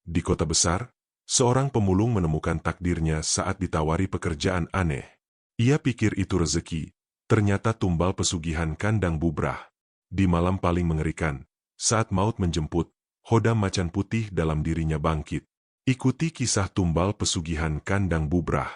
Di kota besar, seorang pemulung menemukan takdirnya saat ditawari pekerjaan aneh. Ia pikir itu rezeki, ternyata tumbal pesugihan kandang bubrah. Di malam paling mengerikan, saat maut menjemput, hodam macan putih dalam dirinya bangkit. Ikuti kisah tumbal pesugihan kandang bubrah.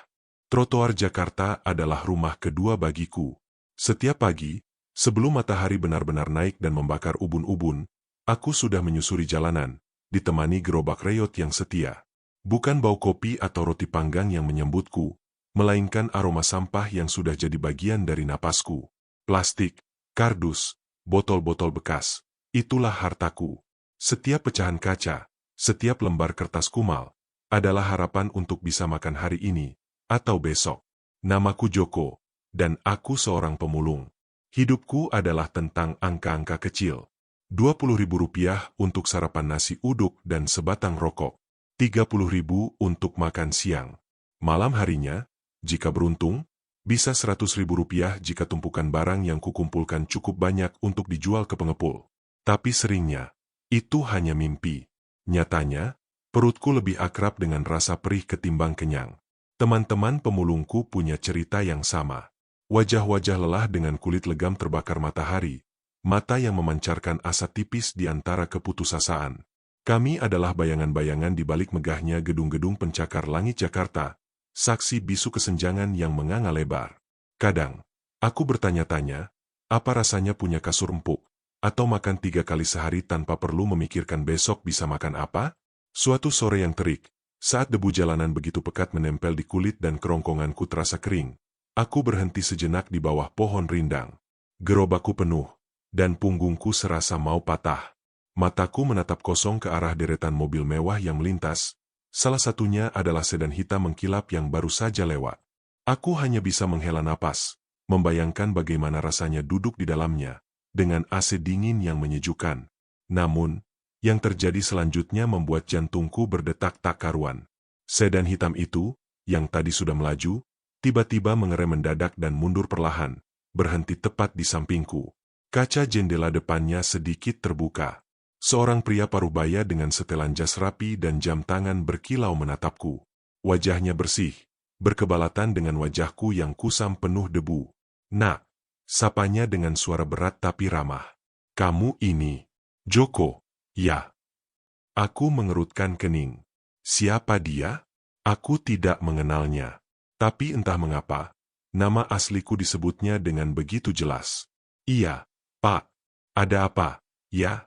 Trotoar Jakarta adalah rumah kedua bagiku. Setiap pagi, sebelum matahari benar-benar naik dan membakar ubun-ubun, aku sudah menyusuri jalanan, ditemani gerobak reyot yang setia. Bukan bau kopi atau roti panggang yang menyambutku, melainkan aroma sampah yang sudah jadi bagian dari napasku. Plastik, kardus, botol-botol bekas, itulah hartaku. Setiap pecahan kaca, setiap lembar kertas kumal, adalah harapan untuk bisa makan hari ini, atau besok. Namaku Joko, dan aku seorang pemulung. Hidupku adalah tentang angka-angka kecil. Rp20.000 untuk sarapan nasi uduk dan sebatang rokok. Rp30.000 untuk makan siang. Malam harinya, jika beruntung, bisa Rp100.000 jika tumpukan barang yang kukumpulkan cukup banyak untuk dijual ke pengepul. Tapi seringnya, itu hanya mimpi. Nyatanya, perutku lebih akrab dengan rasa perih ketimbang kenyang. Teman-teman pemulungku punya cerita yang sama. Wajah-wajah lelah dengan kulit legam terbakar matahari, mata yang memancarkan asa tipis di antara keputusasaan. Kami adalah bayangan-bayangan di balik megahnya gedung-gedung pencakar langit Jakarta, saksi bisu kesenjangan yang menganga lebar. Kadang, aku bertanya-tanya, apa rasanya punya kasur empuk, atau makan 3 kali sehari tanpa perlu memikirkan besok bisa makan apa? Suatu sore yang terik, saat debu jalanan begitu pekat menempel di kulit dan kerongkonganku terasa kering, aku berhenti sejenak di bawah pohon rindang. Gerobakku penuh, dan punggungku serasa mau patah. Mataku menatap kosong ke arah deretan mobil mewah yang melintas. Salah satunya adalah sedan hitam mengkilap yang baru saja lewat. Aku hanya bisa menghela napas, membayangkan bagaimana rasanya duduk di dalamnya, dengan AC dingin yang menyejukkan. Namun, yang terjadi selanjutnya membuat jantungku berdetak tak karuan. Sedan hitam itu, yang tadi sudah melaju, tiba-tiba mengerem mendadak dan mundur perlahan, berhenti tepat di sampingku. Kaca jendela depannya sedikit terbuka. Seorang pria parubaya dengan setelan jas rapi dan jam tangan berkilau menatapku. Wajahnya bersih, berkebalatan dengan wajahku yang kusam penuh debu. "Nak," sapanya dengan suara berat tapi ramah. "Kamu ini Joko?" "Ya." Aku mengerutkan kening. Siapa dia? Aku tidak mengenalnya. Tapi entah mengapa, nama asliku disebutnya dengan begitu jelas. "Iya, Pak. Ada apa?" "Ya."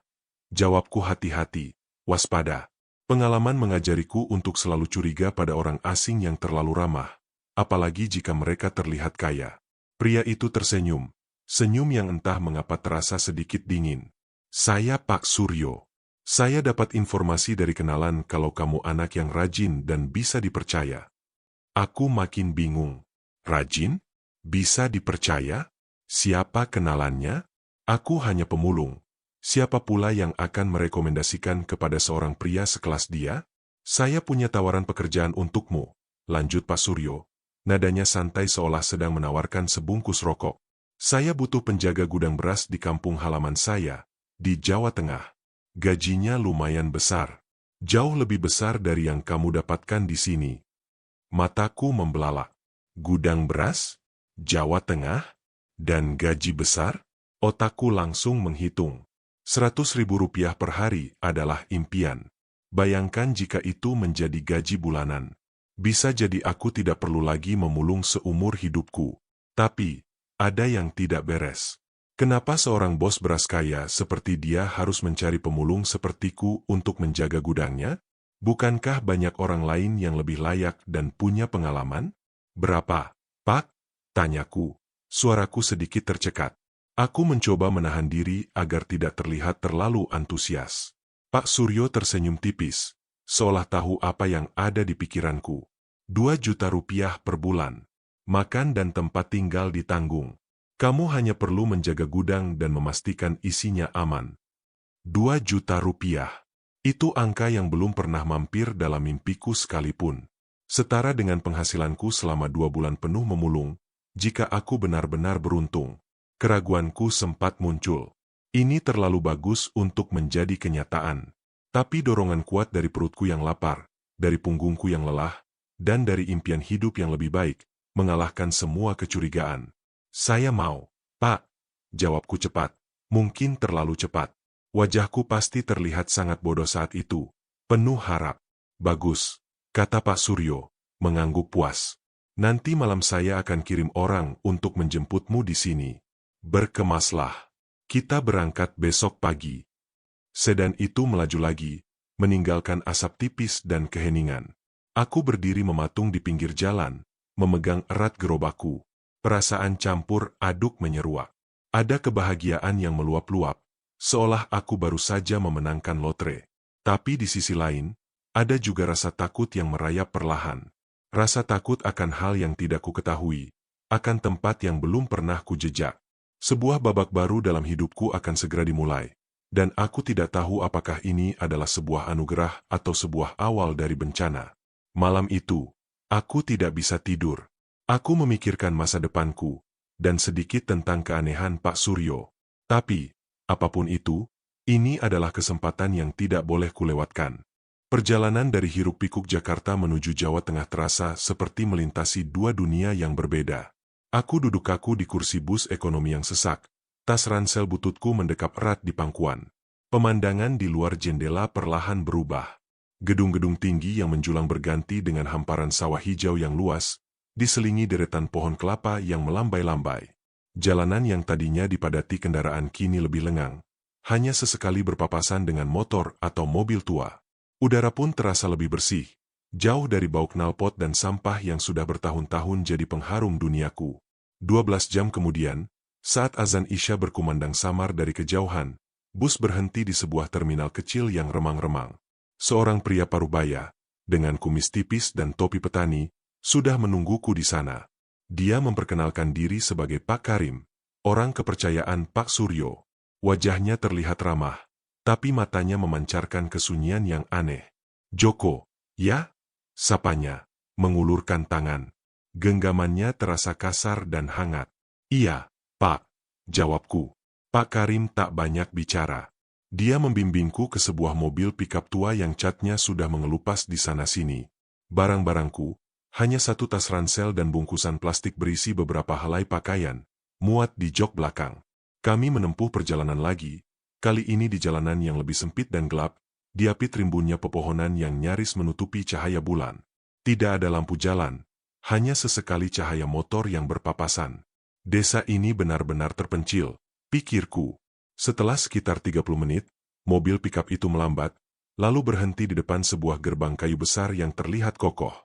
Jawabku hati-hati, waspada. Pengalaman mengajariku untuk selalu curiga pada orang asing yang terlalu ramah, apalagi jika mereka terlihat kaya. Pria itu tersenyum, senyum yang entah mengapa terasa sedikit dingin. "Saya Pak Suryo. Saya dapat informasi dari kenalan kalau kamu anak yang rajin dan bisa dipercaya." Aku makin bingung. Rajin? Bisa dipercaya? Siapa kenalannya? Aku hanya pemulung. Siapa pula yang akan merekomendasikan kepada seorang pria sekelas dia? "Saya punya tawaran pekerjaan untukmu," lanjut Pak Suryo. Nadanya santai seolah sedang menawarkan sebungkus rokok. "Saya butuh penjaga gudang beras di kampung halaman saya, di Jawa Tengah. Gajinya lumayan besar. Jauh lebih besar dari yang kamu dapatkan di sini." Mataku membelalak. Gudang beras? Jawa Tengah? Dan gaji besar? Otakku langsung menghitung. Rp100.000 per hari adalah impian. Bayangkan jika itu menjadi gaji bulanan. Bisa jadi aku tidak perlu lagi memulung seumur hidupku. Tapi, ada yang tidak beres. Kenapa seorang bos beras kaya seperti dia harus mencari pemulung sepertiku untuk menjaga gudangnya? Bukankah banyak orang lain yang lebih layak dan punya pengalaman? "Berapa, Pak?" tanyaku. Suaraku sedikit tercekat. Aku mencoba menahan diri agar tidak terlihat terlalu antusias. Pak Suryo tersenyum tipis, seolah tahu apa yang ada di pikiranku. Rp2 juta per bulan. Makan dan tempat tinggal ditanggung. Kamu hanya perlu menjaga gudang dan memastikan isinya aman. Rp2 juta. Itu angka yang belum pernah mampir dalam mimpiku sekalipun. Setara dengan penghasilanku selama 2 bulan penuh memulung, jika aku benar-benar beruntung. Keraguanku sempat muncul. Ini terlalu bagus untuk menjadi kenyataan. Tapi dorongan kuat dari perutku yang lapar, dari punggungku yang lelah, dan dari impian hidup yang lebih baik, mengalahkan semua kecurigaan. Saya mau, Pak. Jawabku cepat, mungkin terlalu cepat. Wajahku pasti terlihat sangat bodoh saat itu, penuh harap. Bagus, kata Pak Suryo, mengangguk puas. Nanti malam saya akan kirim orang untuk menjemputmu di sini. Berkemaslah. Kita berangkat besok pagi. Sedan itu melaju lagi, meninggalkan asap tipis dan keheningan. Aku berdiri mematung di pinggir jalan, memegang erat gerobakku. Perasaan campur aduk menyeruak. Ada kebahagiaan yang meluap-luap, seolah aku baru saja memenangkan lotre. Tapi di sisi lain, ada juga rasa takut yang merayap perlahan. Rasa takut akan hal yang tidak ku ketahui, akan tempat yang belum pernah ku jejak. Sebuah babak baru dalam hidupku akan segera dimulai, dan aku tidak tahu apakah ini adalah sebuah anugerah atau sebuah awal dari bencana. Malam itu, aku tidak bisa tidur. Aku memikirkan masa depanku, dan sedikit tentang keanehan Pak Suryo. Tapi, apapun itu, ini adalah kesempatan yang tidak boleh kulewatkan. Perjalanan dari hiruk-pikuk Jakarta menuju Jawa Tengah terasa seperti melintasi dua dunia yang berbeda. Aku duduk kaku di kursi bus ekonomi yang sesak, tas ransel bututku mendekap erat di pangkuan. Pemandangan di luar jendela perlahan berubah. Gedung-gedung tinggi yang menjulang berganti dengan hamparan sawah hijau yang luas, diselingi deretan pohon kelapa yang melambai-lambai. Jalanan yang tadinya dipadati kendaraan kini lebih lengang, hanya sesekali berpapasan dengan motor atau mobil tua. Udara pun terasa lebih bersih, jauh dari bau knalpot dan sampah yang sudah bertahun-tahun jadi pengharum duniaku. 12 jam kemudian, saat azan Isya berkumandang samar dari kejauhan, bus berhenti di sebuah terminal kecil yang remang-remang. Seorang pria parubaya, dengan kumis tipis dan topi petani, sudah menungguku di sana. Dia memperkenalkan diri sebagai Pak Karim, orang kepercayaan Pak Suryo. Wajahnya terlihat ramah, tapi matanya memancarkan kesunyian yang aneh. "Joko, ya?" sapanya, mengulurkan tangan. Genggamannya terasa kasar dan hangat. "Iya, Pak," jawabku. Pak Karim tak banyak bicara. Dia membimbingku ke sebuah mobil pikap tua yang catnya sudah mengelupas di sana-sini. Barang-barangku, hanya satu tas ransel dan bungkusan plastik berisi beberapa helai pakaian, muat di jok belakang. Kami menempuh perjalanan lagi, kali ini di jalanan yang lebih sempit dan gelap, diapit rimbunnya pepohonan yang nyaris menutupi cahaya bulan. Tidak ada lampu jalan, hanya sesekali cahaya motor yang berpapasan. Desa ini benar-benar terpencil, pikirku. Setelah sekitar 30 menit, mobil pikap itu melambat, lalu berhenti di depan sebuah gerbang kayu besar yang terlihat kokoh.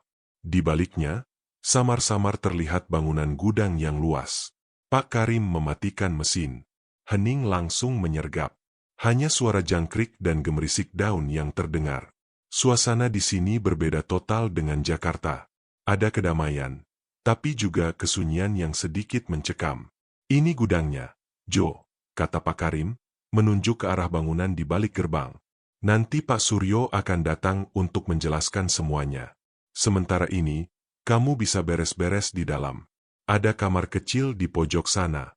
Di baliknya, samar-samar terlihat bangunan gudang yang luas. Pak Karim mematikan mesin. Hening langsung menyergap. Hanya suara jangkrik dan gemerisik daun yang terdengar. Suasana di sini berbeda total dengan Jakarta. Ada kedamaian, tapi juga kesunyian yang sedikit mencekam. "Ini gudangnya, Jo," kata Pak Karim, menunjuk ke arah bangunan di balik gerbang. "Nanti Pak Suryo akan datang untuk menjelaskan semuanya. Sementara ini, kamu bisa beres-beres di dalam. Ada kamar kecil di pojok sana."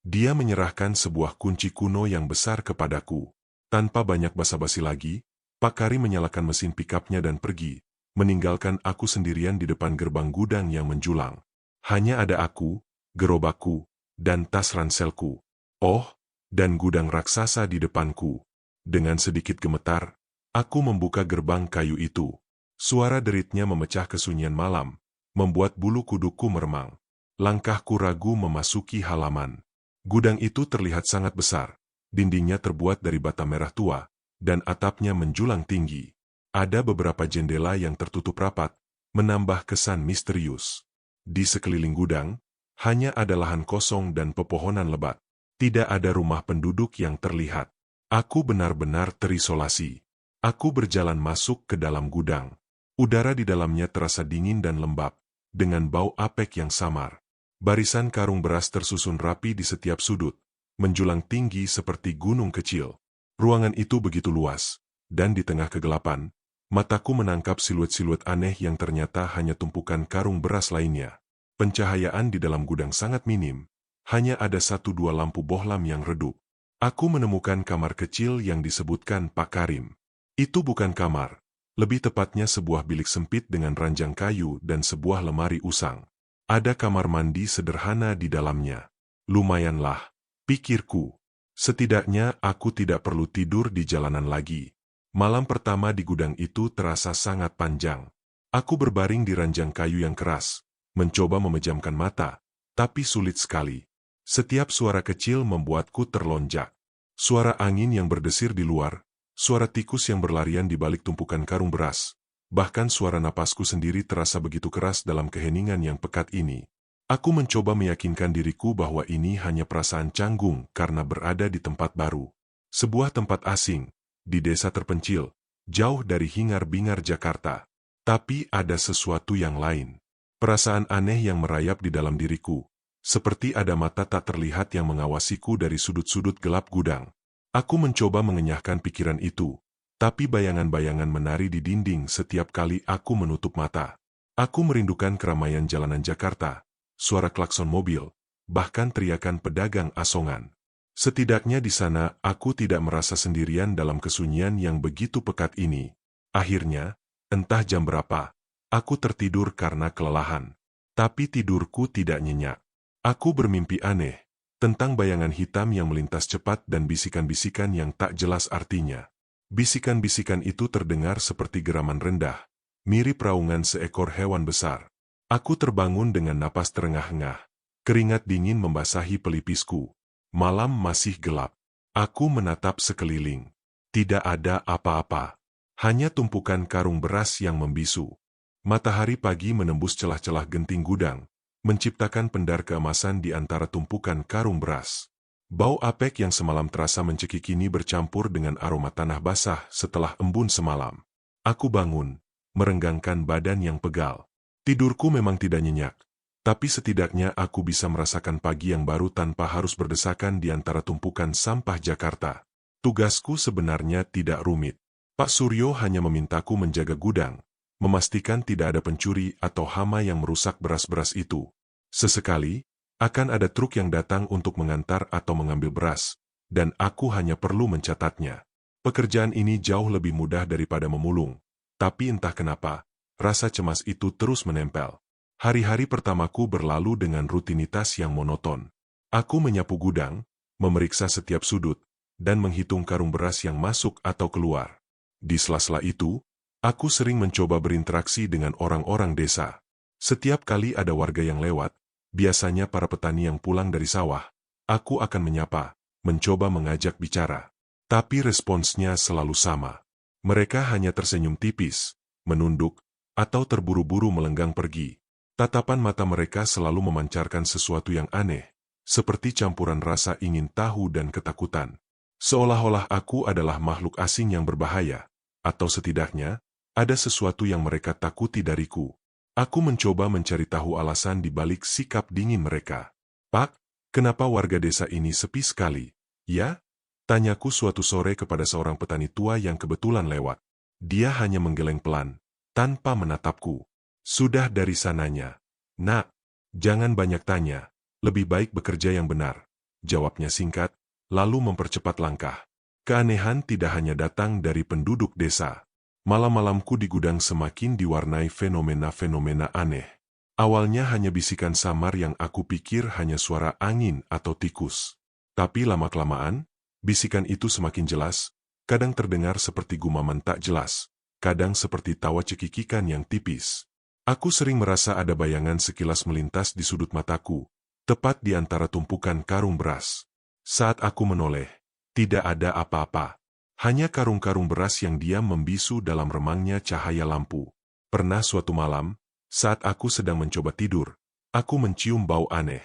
Dia menyerahkan sebuah kunci kuno yang besar kepadaku. Tanpa banyak basa-basi lagi, Pak Karim menyalakan mesin pikapnya dan pergi, meninggalkan aku sendirian di depan gerbang gudang yang menjulang. Hanya ada aku, gerobakku, dan tas ranselku. Oh, dan gudang raksasa di depanku. Dengan sedikit gemetar, aku membuka gerbang kayu itu. Suara deritnya memecah kesunyian malam, membuat bulu kuduku meremang. Langkahku ragu memasuki halaman. Gudang itu terlihat sangat besar, dindingnya terbuat dari bata merah tua, dan atapnya menjulang tinggi. Ada beberapa jendela yang tertutup rapat, menambah kesan misterius. Di sekeliling gudang, hanya ada lahan kosong dan pepohonan lebat. Tidak ada rumah penduduk yang terlihat. Aku benar-benar terisolasi. Aku berjalan masuk ke dalam gudang. Udara di dalamnya terasa dingin dan lembab, dengan bau apek yang samar. Barisan karung beras tersusun rapi di setiap sudut, menjulang tinggi seperti gunung kecil. Ruangan itu begitu luas, dan di tengah kegelapan, mataku menangkap siluet-siluet aneh yang ternyata hanya tumpukan karung beras lainnya. Pencahayaan di dalam gudang sangat minim, hanya ada 1-2 lampu bohlam yang redup. Aku menemukan kamar kecil yang disebutkan Pak Karim. Itu bukan kamar. Lebih tepatnya sebuah bilik sempit dengan ranjang kayu dan sebuah lemari usang. Ada kamar mandi sederhana di dalamnya. Lumayanlah, pikirku. Setidaknya aku tidak perlu tidur di jalanan lagi. Malam pertama di gudang itu terasa sangat panjang. Aku berbaring di ranjang kayu yang keras, mencoba memejamkan mata, tapi sulit sekali. Setiap suara kecil membuatku terlonjak. Suara angin yang berdesir di luar, suara tikus yang berlarian di balik tumpukan karung beras, bahkan suara napasku sendiri terasa begitu keras dalam keheningan yang pekat ini. Aku mencoba meyakinkan diriku bahwa ini hanya perasaan canggung karena berada di tempat baru. Sebuah tempat asing, di desa terpencil, jauh dari hingar-bingar Jakarta. Tapi ada sesuatu yang lain. Perasaan aneh yang merayap di dalam diriku. Seperti ada mata tak terlihat yang mengawasiku dari sudut-sudut gelap gudang. Aku mencoba mengenyahkan pikiran itu. Tapi bayangan-bayangan menari di dinding setiap kali aku menutup mata. Aku merindukan keramaian jalanan Jakarta. Suara klakson mobil, bahkan teriakan pedagang asongan. Setidaknya di sana aku tidak merasa sendirian dalam kesunyian yang begitu pekat ini. Akhirnya, entah jam berapa, aku tertidur karena kelelahan. Tapi tidurku tidak nyenyak. Aku bermimpi aneh, tentang bayangan hitam yang melintas cepat dan bisikan-bisikan yang tak jelas artinya. Bisikan-bisikan itu terdengar seperti geraman rendah, mirip raungan seekor hewan besar. Aku terbangun dengan napas terengah-engah. Keringat dingin membasahi pelipisku. Malam masih gelap. Aku menatap sekeliling. Tidak ada apa-apa. Hanya tumpukan karung beras yang membisu. Matahari pagi menembus celah-celah genting gudang, menciptakan pendar keemasan di antara tumpukan karung beras. Bau apek yang semalam terasa mencekik kini bercampur dengan aroma tanah basah setelah embun semalam. Aku bangun, merenggangkan badan yang pegal. Tidurku memang tidak nyenyak, tapi setidaknya aku bisa merasakan pagi yang baru tanpa harus berdesakan di antara tumpukan sampah Jakarta. Tugasku sebenarnya tidak rumit. Pak Suryo hanya memintaku menjaga gudang, memastikan tidak ada pencuri atau hama yang merusak beras-beras itu. Sesekali, akan ada truk yang datang untuk mengantar atau mengambil beras, dan aku hanya perlu mencatatnya. Pekerjaan ini jauh lebih mudah daripada memulung, tapi entah kenapa, rasa cemas itu terus menempel. Hari-hari pertamaku berlalu dengan rutinitas yang monoton. Aku menyapu gudang, memeriksa setiap sudut, dan menghitung karung beras yang masuk atau keluar. Di sela-sela itu, aku sering mencoba berinteraksi dengan orang-orang desa. Setiap kali ada warga yang lewat, biasanya para petani yang pulang dari sawah, aku akan menyapa, mencoba mengajak bicara. Tapi responsnya selalu sama. Mereka hanya tersenyum tipis, menunduk, atau terburu-buru melenggang pergi. Tatapan mata mereka selalu memancarkan sesuatu yang aneh, seperti campuran rasa ingin tahu dan ketakutan. Seolah-olah aku adalah makhluk asing yang berbahaya, atau setidaknya, ada sesuatu yang mereka takuti dariku. Aku mencoba mencari tahu alasan di balik sikap dingin mereka. Pak, kenapa warga desa ini sepi sekali? Ya? Tanyaku suatu sore kepada seorang petani tua yang kebetulan lewat. Dia hanya menggeleng pelan, tanpa menatapku. Sudah dari sananya. Nak, jangan banyak tanya, lebih baik bekerja yang benar. Jawabnya singkat, lalu mempercepat langkah. Keanehan tidak hanya datang dari penduduk desa. Malam-malamku di gudang semakin diwarnai fenomena-fenomena aneh. Awalnya hanya bisikan samar yang aku pikir hanya suara angin atau tikus. Tapi lama-kelamaan, bisikan itu semakin jelas, kadang terdengar seperti gumaman tak jelas, kadang seperti tawa cekikikan yang tipis. Aku sering merasa ada bayangan sekilas melintas di sudut mataku, tepat di antara tumpukan karung beras. Saat aku menoleh, tidak ada apa-apa. Hanya karung-karung beras yang diam membisu dalam remangnya cahaya lampu. Pernah suatu malam, saat aku sedang mencoba tidur, aku mencium bau aneh.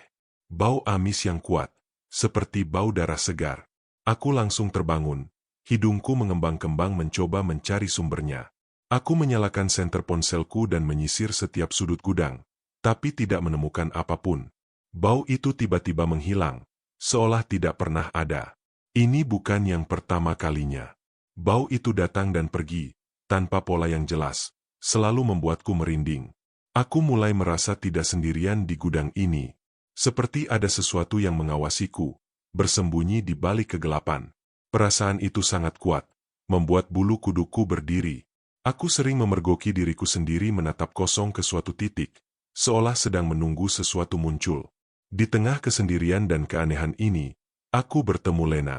Bau amis yang kuat, seperti bau darah segar. Aku langsung terbangun, hidungku mengembang-kembang mencoba mencari sumbernya. Aku menyalakan senter ponselku dan menyisir setiap sudut gudang, tapi tidak menemukan apapun. Bau itu tiba-tiba menghilang, seolah tidak pernah ada. Ini bukan yang pertama kalinya. Bau itu datang dan pergi, tanpa pola yang jelas, selalu membuatku merinding. Aku mulai merasa tidak sendirian di gudang ini. Seperti ada sesuatu yang mengawasiku, bersembunyi di balik kegelapan. Perasaan itu sangat kuat, membuat bulu kuduku berdiri. Aku sering memergoki diriku sendiri menatap kosong ke suatu titik, seolah sedang menunggu sesuatu muncul. Di tengah kesendirian dan keanehan ini, aku bertemu Lena.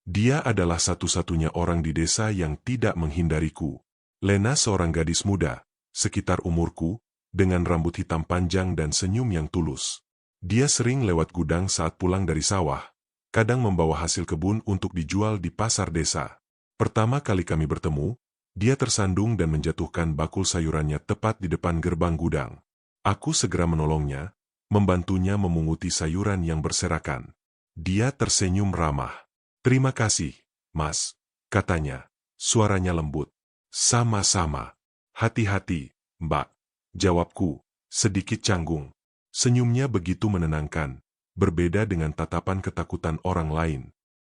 Dia adalah satu-satunya orang di desa yang tidak menghindariku. Lena seorang gadis muda, sekitar umurku, dengan rambut hitam panjang dan senyum yang tulus. Dia sering lewat gudang saat pulang dari sawah, kadang membawa hasil kebun untuk dijual di pasar desa. Pertama kali kami bertemu, dia tersandung dan menjatuhkan bakul sayurannya tepat di depan gerbang gudang. Aku segera menolongnya, membantunya memunguti sayuran yang berserakan. Dia tersenyum ramah. "Terima kasih, Mas," katanya. Suaranya lembut. "Sama-sama. Hati-hati, Mbak," jawabku, sedikit canggung. Senyumnya begitu menenangkan, berbeda dengan tatapan ketakutan orang lain.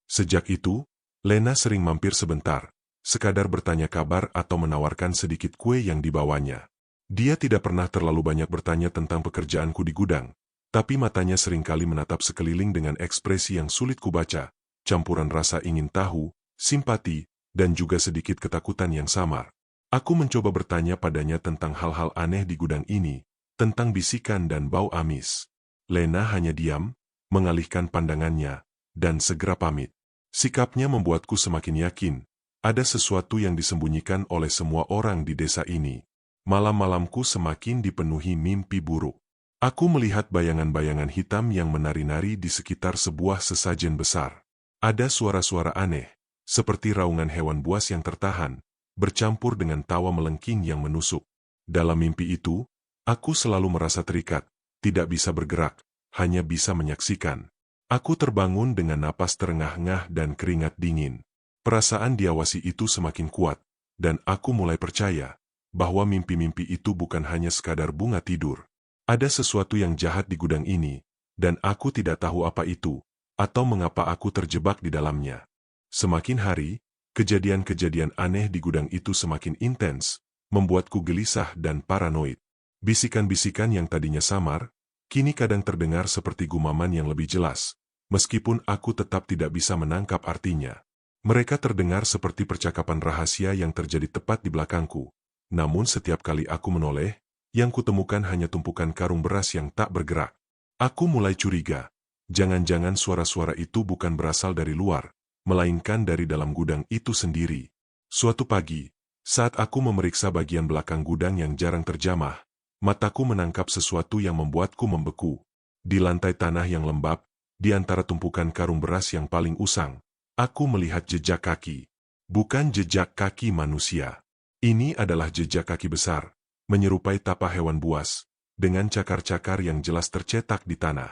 Sejak itu, Lena sering mampir sebentar, sekadar bertanya kabar atau menawarkan sedikit kue yang dibawanya. Dia tidak pernah terlalu banyak bertanya tentang pekerjaanku di gudang, tapi matanya seringkali menatap sekeliling dengan ekspresi yang sulit kubaca, campuran rasa ingin tahu, simpati, dan juga sedikit ketakutan yang samar. Aku mencoba bertanya padanya tentang hal-hal aneh di gudang ini, tentang bisikan dan bau amis. Lena hanya diam, mengalihkan pandangannya, dan segera pamit. Sikapnya membuatku semakin yakin, ada sesuatu yang disembunyikan oleh semua orang di desa ini. Malam-malamku semakin dipenuhi mimpi buruk. Aku melihat bayangan-bayangan hitam yang menari-nari di sekitar sebuah sesajen besar. Ada suara-suara aneh, seperti raungan hewan buas yang tertahan, bercampur dengan tawa melengking yang menusuk. Dalam mimpi itu, aku selalu merasa terikat, tidak bisa bergerak, hanya bisa menyaksikan. Aku terbangun dengan napas terengah-engah dan keringat dingin. Perasaan diawasi itu semakin kuat, dan aku mulai percaya bahwa mimpi-mimpi itu bukan hanya sekadar bunga tidur. Ada sesuatu yang jahat di gudang ini, dan aku tidak tahu apa itu, atau mengapa aku terjebak di dalamnya. Semakin hari, kejadian-kejadian aneh di gudang itu semakin intens, membuatku gelisah dan paranoid. Bisikan-bisikan yang tadinya samar, kini kadang terdengar seperti gumaman yang lebih jelas, meskipun aku tetap tidak bisa menangkap artinya. Mereka terdengar seperti percakapan rahasia yang terjadi tepat di belakangku. Namun setiap kali aku menoleh, yang kutemukan hanya tumpukan karung beras yang tak bergerak. Aku mulai curiga, jangan-jangan suara-suara itu bukan berasal dari luar, melainkan dari dalam gudang itu sendiri. Suatu pagi, saat aku memeriksa bagian belakang gudang yang jarang terjamah, mataku menangkap sesuatu yang membuatku membeku. Di lantai tanah yang lembab, di antara tumpukan karung beras yang paling usang, aku melihat jejak kaki. Bukan jejak kaki manusia. Ini adalah jejak kaki besar, menyerupai tapak hewan buas, dengan cakar-cakar yang jelas tercetak di tanah.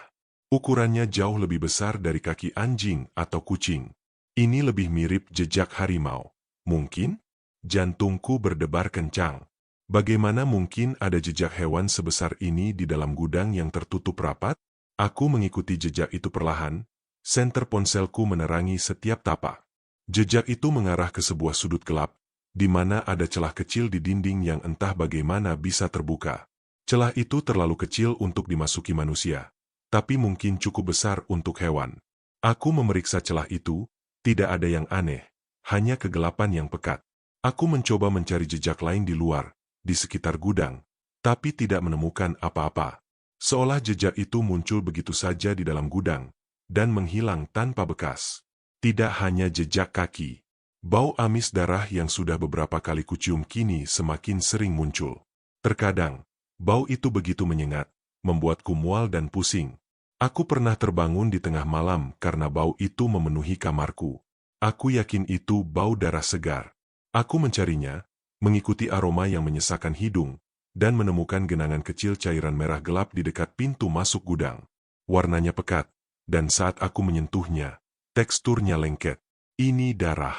Ukurannya jauh lebih besar dari kaki anjing atau kucing. Ini lebih mirip jejak harimau. Mungkin? Jantungku berdebar kencang. Bagaimana mungkin ada jejak hewan sebesar ini di dalam gudang yang tertutup rapat? Aku mengikuti jejak itu perlahan, senter ponselku menerangi setiap tapak. Jejak itu mengarah ke sebuah sudut gelap, di mana ada celah kecil di dinding yang entah bagaimana bisa terbuka. Celah itu terlalu kecil untuk dimasuki manusia, tapi mungkin cukup besar untuk hewan. Aku memeriksa celah itu, tidak ada yang aneh, hanya kegelapan yang pekat. Aku mencoba mencari jejak lain di luar, di sekitar gudang, tapi tidak menemukan apa-apa. Seolah jejak itu muncul begitu saja di dalam gudang, dan menghilang tanpa bekas. Tidak hanya jejak kaki. Bau amis darah yang sudah beberapa kali kucium kini semakin sering muncul. Terkadang, bau itu begitu menyengat, membuatku mual dan pusing. Aku pernah terbangun di tengah malam karena bau itu memenuhi kamarku. Aku yakin itu bau darah segar. Aku mencarinya, mengikuti aroma yang menyesakkan hidung, dan menemukan genangan kecil cairan merah gelap di dekat pintu masuk gudang. Warnanya pekat, dan saat aku menyentuhnya, teksturnya lengket. Ini darah.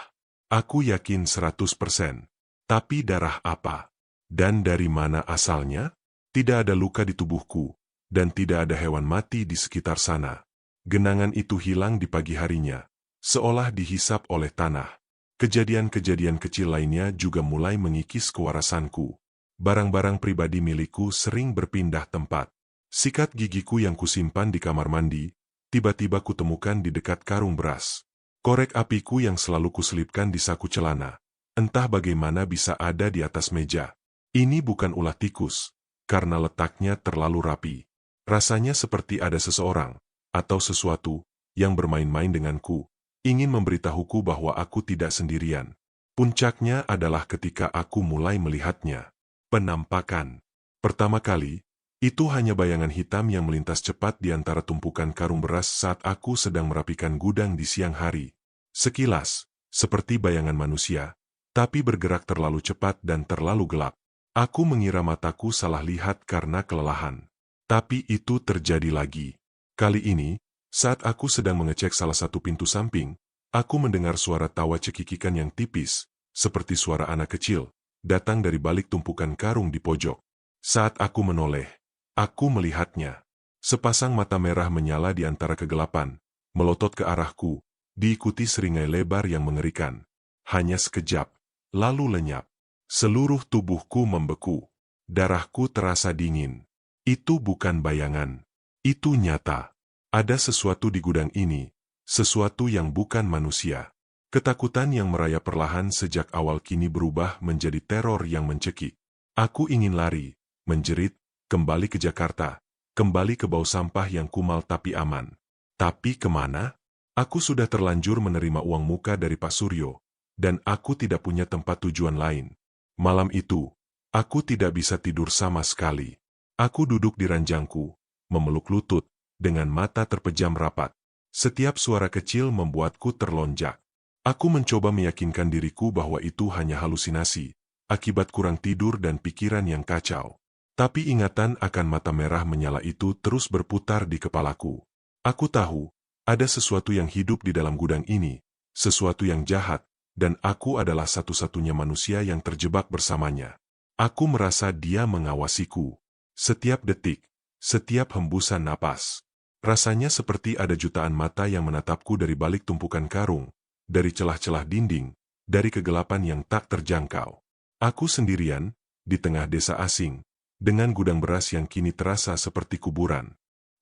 Aku yakin 100%. Tapi darah apa? Dan dari mana asalnya? Tidak ada luka di tubuhku, dan tidak ada hewan mati di sekitar sana. Genangan itu hilang di pagi harinya, seolah dihisap oleh tanah. Kejadian-kejadian kecil lainnya juga mulai mengikis kewarasanku. Barang-barang pribadi milikku sering berpindah tempat. Sikat gigiku yang kusimpan di kamar mandi, tiba-tiba kutemukan di dekat karung beras. Korek apiku yang selalu kuselipkan di saku celana, Entah bagaimana bisa ada di atas meja. Ini bukan ulah tikus, karena letaknya terlalu rapi. Rasanya seperti ada seseorang, atau sesuatu, yang bermain-main denganku, ingin memberitahuku bahwa aku tidak sendirian. Puncaknya adalah ketika aku mulai melihatnya. Penampakan. Pertama kali, itu hanya bayangan hitam yang melintas cepat di antara tumpukan karung beras saat aku sedang merapikan gudang di siang hari. Sekilas, seperti bayangan manusia, tapi bergerak terlalu cepat dan terlalu gelap. Aku mengira mataku salah lihat karena kelelahan. Tapi itu terjadi lagi. Kali ini, saat aku sedang mengecek salah satu pintu samping, aku mendengar suara tawa cekikikan yang tipis, seperti suara anak kecil, datang dari balik tumpukan karung di pojok. Saat aku menoleh, aku melihatnya. Sepasang mata merah menyala di antara kegelapan, melotot ke arahku, diikuti seringai lebar yang mengerikan. Hanya sekejap, lalu lenyap. Seluruh tubuhku membeku. Darahku terasa dingin. Itu bukan bayangan. Itu nyata. Ada sesuatu di gudang ini, sesuatu yang bukan manusia. Ketakutan yang merayap perlahan sejak awal kini berubah menjadi teror yang mencekik. Aku ingin lari, menjerit, kembali ke Jakarta, kembali ke bau sampah yang kumal tapi aman. Tapi kemana? Aku sudah terlanjur menerima uang muka dari Pak Suryo, dan aku tidak punya tempat tujuan lain. Malam itu, aku tidak bisa tidur sama sekali. Aku duduk di ranjangku, memeluk lutut, dengan mata terpejam rapat. Setiap suara kecil membuatku terlonjak. Aku mencoba meyakinkan diriku bahwa itu hanya halusinasi, akibat kurang tidur dan pikiran yang kacau. Tapi ingatan akan mata merah menyala itu terus berputar di kepalaku. Aku tahu, ada sesuatu yang hidup di dalam gudang ini, sesuatu yang jahat, dan aku adalah satu-satunya manusia yang terjebak bersamanya. Aku merasa dia mengawasiku. Setiap detik, setiap hembusan napas. Rasanya seperti ada jutaan mata yang menatapku dari balik tumpukan karung, dari celah-celah dinding, dari kegelapan yang tak terjangkau. Aku sendirian, di tengah desa asing, dengan gudang beras yang kini terasa seperti kuburan.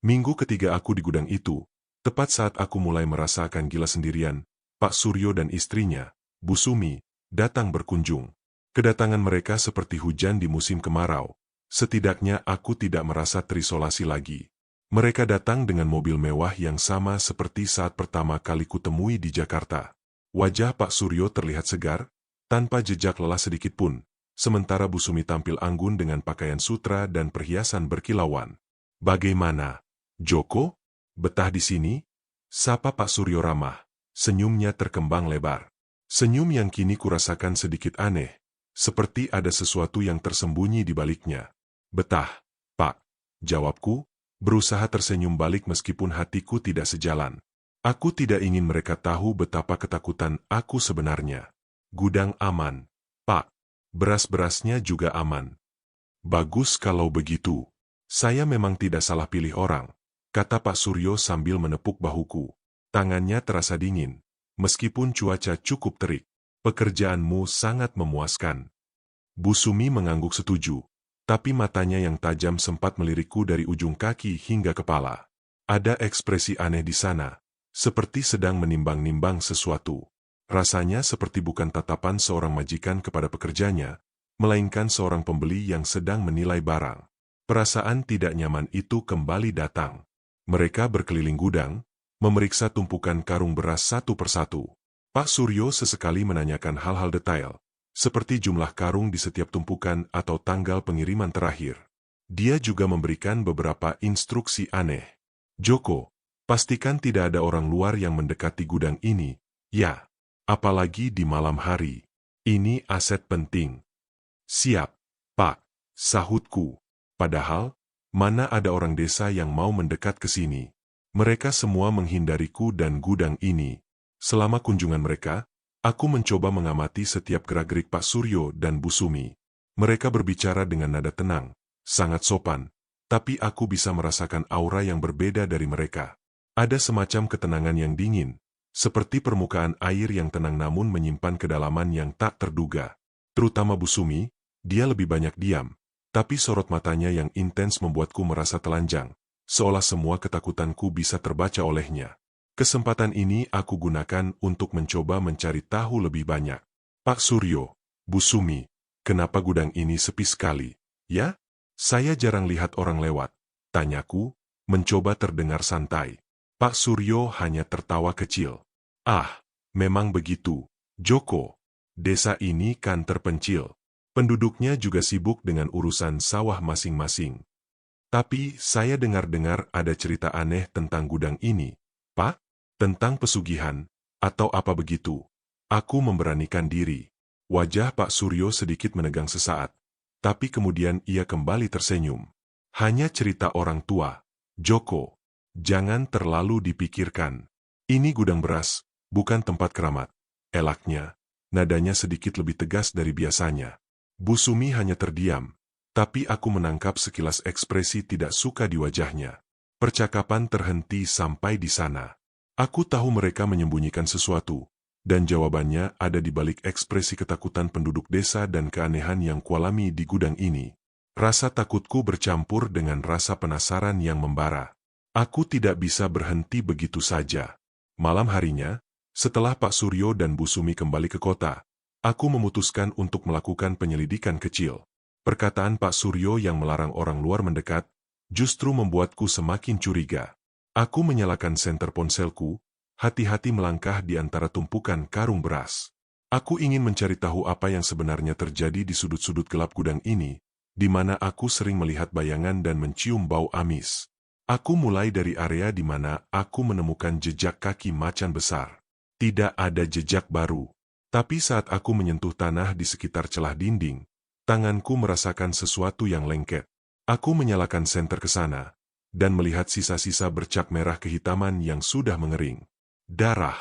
Minggu ketiga aku di gudang itu, tepat saat aku mulai merasakan gila sendirian, Pak Suryo dan istrinya, Bu Sumi, datang berkunjung. Kedatangan mereka seperti hujan di musim kemarau. Setidaknya aku tidak merasa terisolasi lagi. Mereka datang dengan mobil mewah yang sama seperti saat pertama kali kutemui di Jakarta. Wajah Pak Suryo terlihat segar, tanpa jejak lelah sedikitpun, sementara Bu Sumi tampil anggun dengan pakaian sutra dan perhiasan berkilauan. "Bagaimana, Joko? Betah di sini?" Sapa Pak Suryo ramah, senyumnya terkembang lebar. Senyum yang kini kurasakan sedikit aneh, seperti ada sesuatu yang tersembunyi di baliknya. "Betah, Pak," jawabku, berusaha tersenyum balik meskipun hatiku tidak sejalan. Aku tidak ingin mereka tahu betapa ketakutan aku sebenarnya. "Gudang aman, Pak. Beras-berasnya juga aman." "Bagus kalau begitu. Saya memang tidak salah pilih orang," kata Pak Suryo sambil menepuk bahuku. Tangannya terasa dingin, meskipun cuaca cukup terik. "Pekerjaanmu sangat memuaskan." Bu Sumi mengangguk setuju, tapi matanya yang tajam sempat melirikku dari ujung kaki hingga kepala. Ada ekspresi aneh di sana, seperti sedang menimbang-nimbang sesuatu. Rasanya seperti bukan tatapan seorang majikan kepada pekerjanya, melainkan seorang pembeli yang sedang menilai barang. Perasaan tidak nyaman itu kembali datang. Mereka berkeliling gudang, memeriksa tumpukan karung beras satu persatu. Pak Suryo sesekali menanyakan hal-hal detail, seperti jumlah karung di setiap tumpukan atau tanggal pengiriman terakhir. Dia juga memberikan beberapa instruksi aneh. "Joko, pastikan tidak ada orang luar yang mendekati gudang ini, ya. Apalagi di malam hari. Ini aset penting." "Siap, Pak," sahutku. Padahal, mana ada orang desa yang mau mendekat ke sini. Mereka semua menghindariku dan gudang ini. Selama kunjungan mereka, aku mencoba mengamati setiap gerak-gerik Pak Suryo dan Bu Sumi. Mereka berbicara dengan nada tenang, sangat sopan, tapi aku bisa merasakan aura yang berbeda dari mereka. Ada semacam ketenangan yang dingin, seperti permukaan air yang tenang namun menyimpan kedalaman yang tak terduga. Terutama Bu Sumi, dia lebih banyak diam, tapi sorot matanya yang intens membuatku merasa telanjang, seolah semua ketakutanku bisa terbaca olehnya. Kesempatan ini aku gunakan untuk mencoba mencari tahu lebih banyak. Pak Suryo, Bu Sumi, kenapa gudang ini sepi sekali, ya? Saya jarang lihat orang lewat, tanyaku, mencoba terdengar santai. Pak Suryo hanya tertawa kecil. Ah, memang begitu, Joko. Desa ini kan terpencil. Penduduknya juga sibuk dengan urusan sawah masing-masing. Tapi saya dengar-dengar ada cerita aneh tentang gudang ini, Pak? Tentang pesugihan, atau apa begitu? Aku memberanikan diri. Wajah Pak Suryo sedikit menegang sesaat, tapi kemudian ia kembali tersenyum. Hanya cerita orang tua, Joko. Jangan terlalu dipikirkan. Ini gudang beras, bukan tempat keramat. Elaknya, nadanya sedikit lebih tegas dari biasanya. Bu Sumi hanya terdiam. Tapi aku menangkap sekilas ekspresi tidak suka di wajahnya. Percakapan terhenti sampai di sana. Aku tahu mereka menyembunyikan sesuatu, dan jawabannya ada di balik ekspresi ketakutan penduduk desa dan keanehan yang kualami di gudang ini. Rasa takutku bercampur dengan rasa penasaran yang membara. Aku tidak bisa berhenti begitu saja. Malam harinya, setelah Pak Suryo dan Bu Sumi kembali ke kota, aku memutuskan untuk melakukan penyelidikan kecil. Perkataan Pak Suryo yang melarang orang luar mendekat, justru membuatku semakin curiga. Aku menyalakan senter ponselku, hati-hati melangkah di antara tumpukan karung beras. Aku ingin mencari tahu apa yang sebenarnya terjadi di sudut-sudut gelap gudang ini, di mana aku sering melihat bayangan dan mencium bau amis. Aku mulai dari area di mana aku menemukan jejak kaki macan besar. Tidak ada jejak baru, tapi saat aku menyentuh tanah di sekitar celah dinding, tanganku merasakan sesuatu yang lengket. Aku menyalakan senter ke sana, dan melihat sisa-sisa bercak merah kehitaman yang sudah mengering. Darah.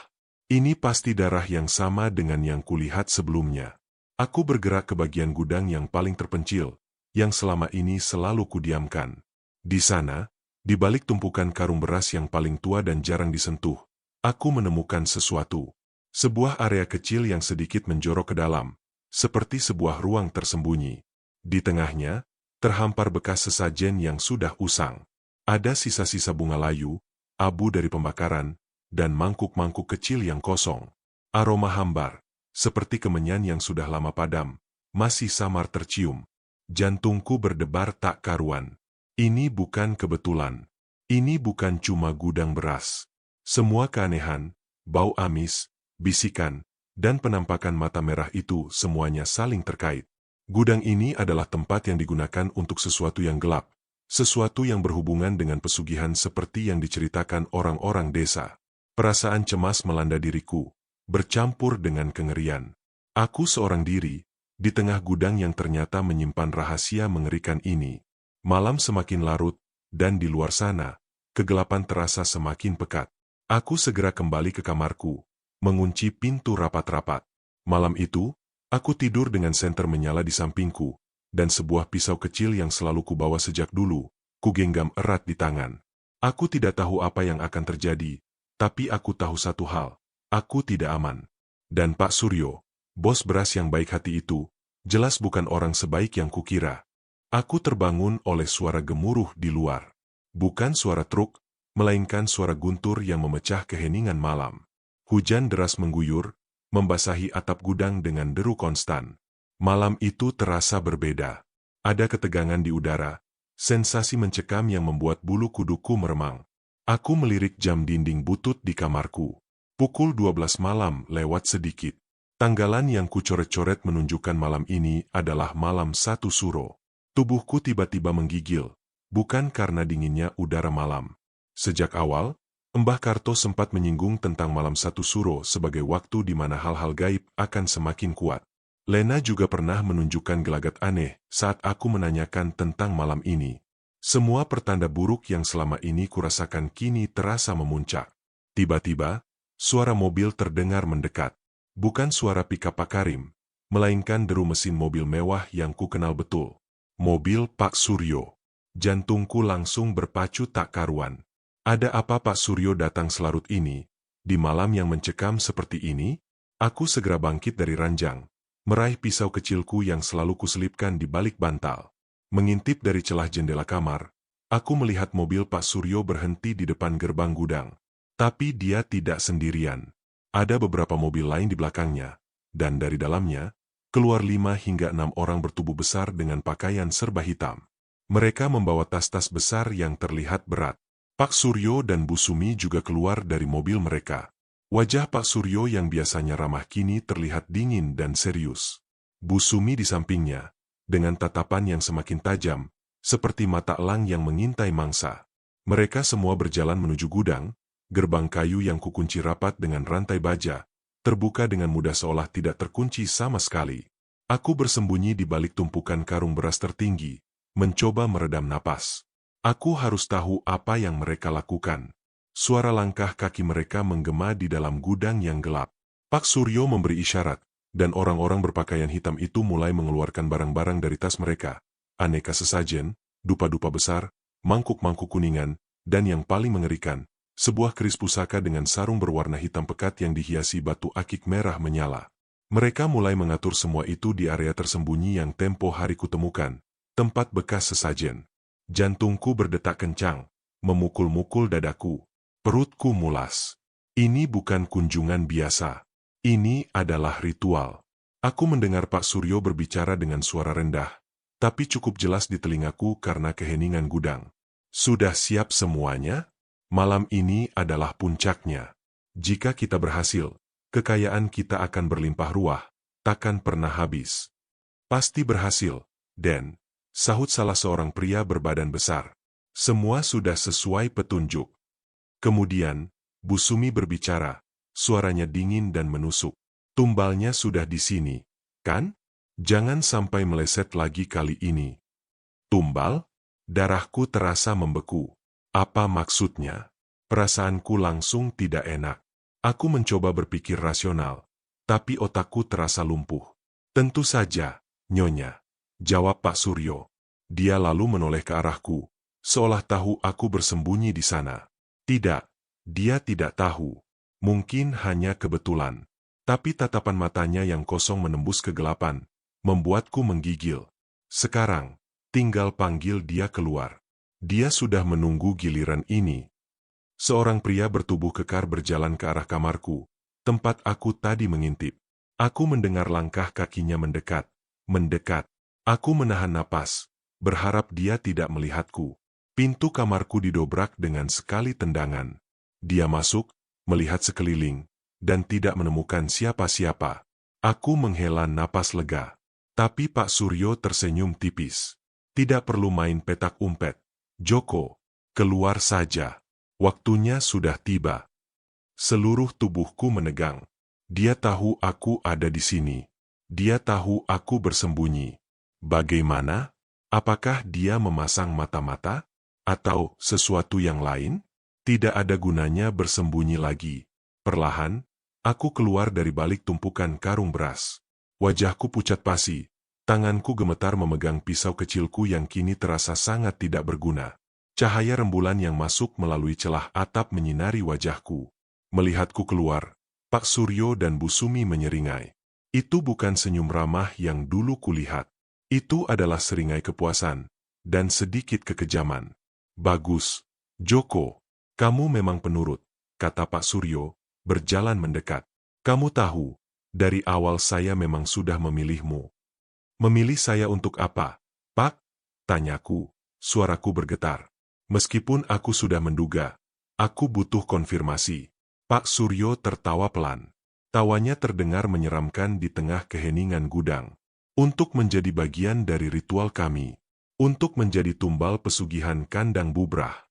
Ini pasti darah yang sama dengan yang kulihat sebelumnya. Aku bergerak ke bagian gudang yang paling terpencil, yang selama ini selalu kudiamkan. Di sana, di balik tumpukan karung beras yang paling tua dan jarang disentuh, aku menemukan sesuatu. Sebuah area kecil yang sedikit menjorok ke dalam, seperti sebuah ruang tersembunyi. Di tengahnya, terhampar bekas sesajen yang sudah usang. Ada sisa-sisa bunga layu, abu dari pembakaran, dan mangkuk-mangkuk kecil yang kosong. Aroma hambar, seperti kemenyan yang sudah lama padam, masih samar tercium. Jantungku berdebar tak karuan. Ini bukan kebetulan. Ini bukan cuma gudang beras. Semua keanehan, bau amis, bisikan, dan penampakan mata merah itu semuanya saling terkait. Gudang ini adalah tempat yang digunakan untuk sesuatu yang gelap, sesuatu yang berhubungan dengan pesugihan seperti yang diceritakan orang-orang desa. Perasaan cemas melanda diriku, bercampur dengan kengerian. Aku seorang diri, di tengah gudang yang ternyata menyimpan rahasia mengerikan ini. Malam semakin larut, dan di luar sana, kegelapan terasa semakin pekat. Aku segera kembali ke kamarku, mengunci pintu rapat-rapat. Malam itu, aku tidur dengan senter menyala di sampingku, dan sebuah pisau kecil yang selalu kubawa sejak dulu, kugenggam erat di tangan. Aku tidak tahu apa yang akan terjadi, tapi aku tahu satu hal, aku tidak aman. Dan Pak Suryo, bos beras yang baik hati itu, jelas bukan orang sebaik yang kukira. Aku terbangun oleh suara gemuruh di luar. Bukan suara truk, melainkan suara guntur yang memecah keheningan malam. Hujan deras mengguyur, membasahi atap gudang dengan deru konstan. Malam itu terasa berbeda. Ada ketegangan di udara, sensasi mencekam yang membuat bulu kuduku meremang. Aku melirik jam dinding butut di kamarku. Pukul 12 malam lewat sedikit. Tanggalan yang kucoret-coret menunjukkan malam ini adalah malam 1 Suro. Tubuhku tiba-tiba menggigil, bukan karena dinginnya udara malam. Sejak awal, Mbah Karto sempat menyinggung tentang malam 1 Suro sebagai waktu di mana hal-hal gaib akan semakin kuat. Lena juga pernah menunjukkan gelagat aneh saat aku menanyakan tentang malam ini. Semua pertanda buruk yang selama ini kurasakan kini terasa memuncak. Tiba-tiba, suara mobil terdengar mendekat. Bukan suara pickup Pak Karim, melainkan deru mesin mobil mewah yang kukenal betul. Mobil Pak Suryo. Jantungku langsung berpacu tak karuan. Ada apa Pak Suryo datang selarut ini? Di malam yang mencekam seperti ini? Aku segera bangkit dari ranjang, meraih pisau kecilku yang selalu kuselipkan di balik bantal. Mengintip dari celah jendela kamar, aku melihat mobil Pak Suryo berhenti di depan gerbang gudang. Tapi dia tidak sendirian. Ada beberapa mobil lain di belakangnya, dan dari dalamnya, keluar 5 hingga 6 orang bertubuh besar dengan pakaian serba hitam. Mereka membawa tas-tas besar yang terlihat berat. Pak Suryo dan Bu Sumi juga keluar dari mobil mereka. Wajah Pak Suryo yang biasanya ramah kini terlihat dingin dan serius. Bu Sumi di sampingnya, dengan tatapan yang semakin tajam, seperti mata elang yang mengintai mangsa. Mereka semua berjalan menuju gudang, gerbang kayu yang kukunci rapat dengan rantai baja, terbuka dengan mudah seolah tidak terkunci sama sekali. Aku bersembunyi di balik tumpukan karung beras tertinggi, mencoba meredam napas. Aku harus tahu apa yang mereka lakukan. Suara langkah kaki mereka menggema di dalam gudang yang gelap. Pak Suryo memberi isyarat, dan orang-orang berpakaian hitam itu mulai mengeluarkan barang-barang dari tas mereka. Aneka sesajen, dupa-dupa besar, mangkuk-mangkuk kuningan, dan yang paling mengerikan, sebuah keris pusaka dengan sarung berwarna hitam pekat yang dihiasi batu akik merah menyala. Mereka mulai mengatur semua itu di area tersembunyi yang tempo hari kutemukan, tempat bekas sesajen. Jantungku berdetak kencang, memukul-mukul dadaku. Perutku mulas. Ini bukan kunjungan biasa. Ini adalah ritual. Aku mendengar Pak Suryo berbicara dengan suara rendah, tapi cukup jelas di telingaku karena keheningan gudang. Sudah siap semuanya? Malam ini adalah puncaknya. Jika kita berhasil, kekayaan kita akan berlimpah ruah, takkan pernah habis. Pasti berhasil, Den. Sahut salah seorang pria berbadan besar. Semua sudah sesuai petunjuk. Kemudian, Bu Sumi berbicara, suaranya dingin dan menusuk. Tumbalnya sudah di sini, kan? Jangan sampai meleset lagi kali ini. Tumbal? Darahku terasa membeku. Apa maksudnya? Perasaanku langsung tidak enak. Aku mencoba berpikir rasional, tapi otakku terasa lumpuh. Tentu saja, Nyonya. Jawab Pak Suryo. Dia lalu menoleh ke arahku, seolah tahu aku bersembunyi di sana. Tidak, dia tidak tahu. Mungkin hanya kebetulan. Tapi tatapan matanya yang kosong menembus kegelapan, membuatku menggigil. Sekarang, tinggal panggil dia keluar. Dia sudah menunggu giliran ini. Seorang pria bertubuh kekar berjalan ke arah kamarku, tempat aku tadi mengintip. Aku mendengar langkah kakinya mendekat. Aku menahan napas, berharap dia tidak melihatku. Pintu kamarku didobrak dengan sekali tendangan. Dia masuk, melihat sekeliling, dan tidak menemukan siapa-siapa. Aku menghela napas lega. Tapi Pak Suryo tersenyum tipis. Tidak perlu main petak umpet. Joko, keluar saja. Waktunya sudah tiba. Seluruh tubuhku menegang. Dia tahu aku ada di sini. Dia tahu aku bersembunyi. Bagaimana? Apakah dia memasang mata-mata? Atau sesuatu yang lain? Tidak ada gunanya bersembunyi lagi. Perlahan, aku keluar dari balik tumpukan karung beras. Wajahku pucat pasi, tanganku gemetar memegang pisau kecilku yang kini terasa sangat tidak berguna. Cahaya rembulan yang masuk melalui celah atap menyinari wajahku. Melihatku keluar, Pak Suryo dan Bu Sumi menyeringai. Itu bukan senyum ramah yang dulu kulihat. Itu adalah seringai kepuasan, dan sedikit kekejaman. Bagus, Joko. Kamu memang penurut, kata Pak Suryo, berjalan mendekat. Kamu tahu, dari awal saya memang sudah memilihmu. Memilih saya untuk apa, Pak? Tanyaku, suaraku bergetar. Meskipun aku sudah menduga, aku butuh konfirmasi. Pak Suryo tertawa pelan. Tawanya terdengar menyeramkan di tengah keheningan gudang. Untuk menjadi bagian dari ritual kami. Untuk menjadi tumbal pesugihan kandang bubrah.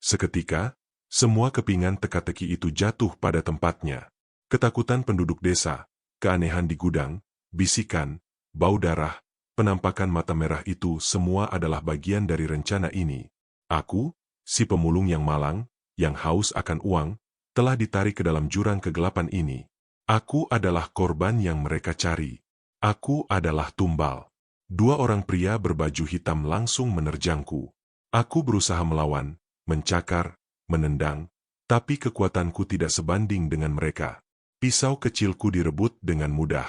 Seketika, semua kepingan teka-teki itu jatuh pada tempatnya. Ketakutan penduduk desa, keanehan di gudang, bisikan, bau darah, penampakan mata merah itu semua adalah bagian dari rencana ini. Aku, si pemulung yang malang, yang haus akan uang, telah ditarik ke dalam jurang kegelapan ini. Aku adalah korban yang mereka cari. Aku adalah tumbal. Dua orang pria berbaju hitam langsung menerjangku. Aku berusaha melawan, mencakar, menendang, tapi kekuatanku tidak sebanding dengan mereka. Pisau kecilku direbut dengan mudah.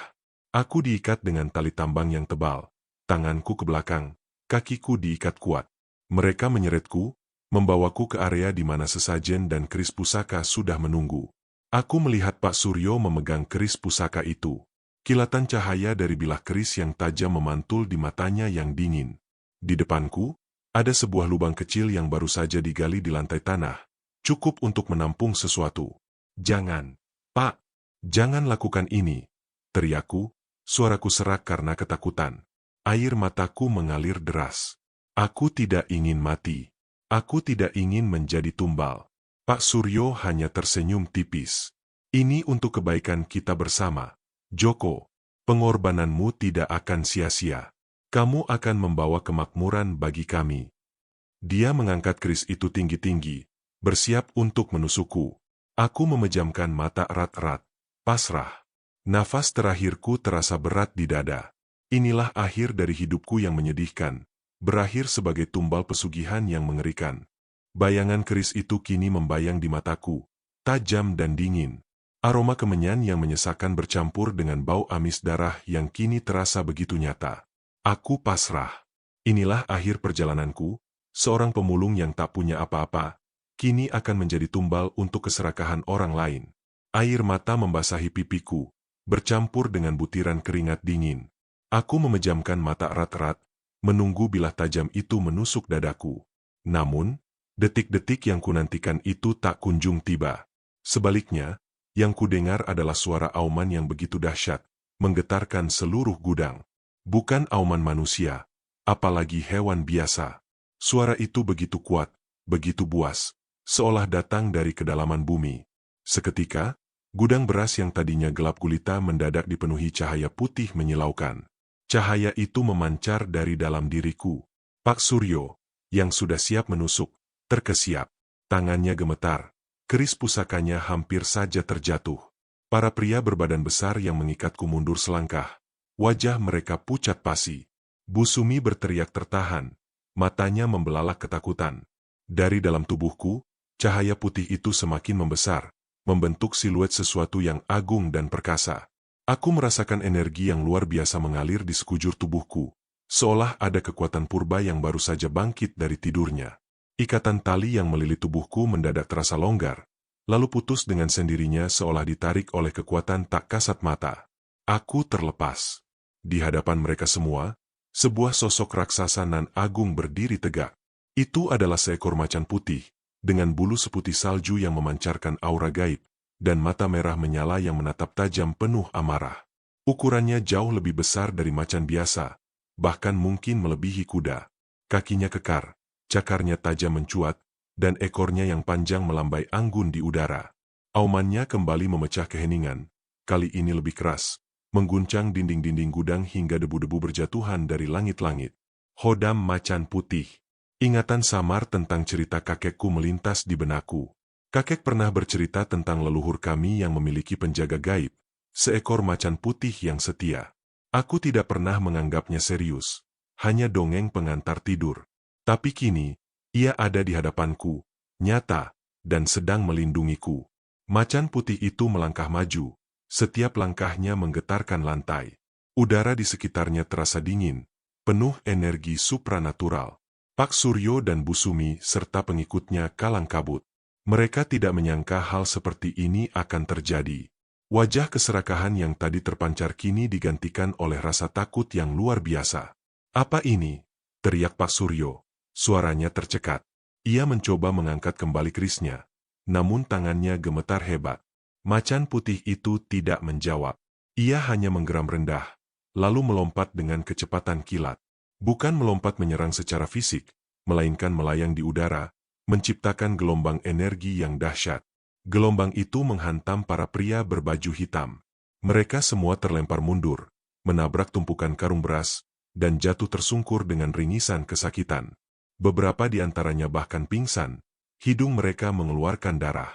Aku diikat dengan tali tambang yang tebal, tanganku ke belakang, kakiku diikat kuat. Mereka menyeretku, membawaku ke area di mana sesajen dan keris pusaka sudah menunggu. Aku melihat Pak Suryo memegang keris pusaka itu. Kilatan cahaya dari bilah keris yang tajam memantul di matanya yang dingin. Di depanku, ada sebuah lubang kecil yang baru saja digali di lantai tanah, cukup untuk menampung sesuatu. "Jangan, Pak! Jangan lakukan ini!" teriakku, suaraku serak karena ketakutan. Air mataku mengalir deras. Aku tidak ingin mati. Aku tidak ingin menjadi tumbal. Pak Suryo hanya tersenyum tipis. "Ini untuk kebaikan kita bersama. Joko, pengorbananmu tidak akan sia-sia. Kamu akan membawa kemakmuran bagi kami." Dia mengangkat keris itu tinggi-tinggi, bersiap untuk menusukku. Aku memejamkan mata erat-erat, pasrah. Nafas terakhirku terasa berat di dada. Inilah akhir dari hidupku yang menyedihkan, berakhir sebagai tumbal pesugihan yang mengerikan. Bayangan keris itu kini membayang di mataku, tajam dan dingin. Aroma kemenyan yang menyesakan bercampur dengan bau amis darah yang kini terasa begitu nyata. Aku pasrah. Inilah akhir perjalananku, seorang pemulung yang tak punya apa-apa, kini akan menjadi tumbal untuk keserakahan orang lain. Air mata membasahi pipiku, bercampur dengan butiran keringat dingin. Aku memejamkan mata erat-erat, menunggu bilah tajam itu menusuk dadaku. Namun, detik-detik yang kunantikan itu tak kunjung tiba. Sebaliknya, yang kudengar adalah suara auman yang begitu dahsyat, menggetarkan seluruh gudang. Bukan auman manusia, apalagi hewan biasa. Suara itu begitu kuat, begitu buas, seolah datang dari kedalaman bumi. Seketika, gudang beras yang tadinya gelap gulita mendadak dipenuhi cahaya putih menyilaukan. Cahaya itu memancar dari dalam diriku. Pak Suryo, yang sudah siap menusuk, terkesiap. Tangannya gemetar. Keris pusakanya hampir saja terjatuh. Para pria berbadan besar yang mengikatku mundur selangkah. Wajah mereka pucat pasi. Bu Sumi berteriak tertahan. Matanya membelalak ketakutan. Dari dalam tubuhku, cahaya putih itu semakin membesar, membentuk siluet sesuatu yang agung dan perkasa. Aku merasakan energi yang luar biasa mengalir di sekujur tubuhku, seolah ada kekuatan purba yang baru saja bangkit dari tidurnya. Ikatan tali yang melilit tubuhku mendadak terasa longgar, lalu putus dengan sendirinya seolah ditarik oleh kekuatan tak kasat mata. Aku terlepas. Di hadapan mereka semua, sebuah sosok raksasa nan agung berdiri tegak. Itu adalah seekor macan putih, dengan bulu seputih salju yang memancarkan aura gaib, dan mata merah menyala yang menatap tajam penuh amarah. Ukurannya jauh lebih besar dari macan biasa, bahkan mungkin melebihi kuda. Kakinya kekar, cakarnya tajam mencuat, dan ekornya yang panjang melambai anggun di udara. Aumannya kembali memecah keheningan, kali ini lebih keras, mengguncang dinding-dinding gudang hingga debu-debu berjatuhan dari langit-langit. Hodam macan putih. Ingatan samar tentang cerita kakekku melintas di benakku. Kakek pernah bercerita tentang leluhur kami yang memiliki penjaga gaib, seekor macan putih yang setia. Aku tidak pernah menganggapnya serius, hanya dongeng pengantar tidur. Tapi kini, ia ada di hadapanku, nyata, dan sedang melindungiku. Macan putih itu melangkah maju, setiap langkahnya menggetarkan lantai. Udara di sekitarnya terasa dingin, penuh energi supranatural. Pak Suryo dan Bu Sumi serta pengikutnya kalang kabut. Mereka tidak menyangka hal seperti ini akan terjadi. Wajah keserakahan yang tadi terpancar kini digantikan oleh rasa takut yang luar biasa. "Apa ini?" teriak Pak Suryo. Suaranya tercekat. Ia mencoba mengangkat kembali kerisnya, namun tangannya gemetar hebat. Macan putih itu tidak menjawab. Ia hanya menggeram rendah, lalu melompat dengan kecepatan kilat. Bukan melompat menyerang secara fisik, melainkan melayang di udara, menciptakan gelombang energi yang dahsyat. Gelombang itu menghantam para pria berbaju hitam. Mereka semua terlempar mundur, menabrak tumpukan karung beras, dan jatuh tersungkur dengan ringisan kesakitan. Beberapa di antaranya bahkan pingsan, hidung mereka mengeluarkan darah.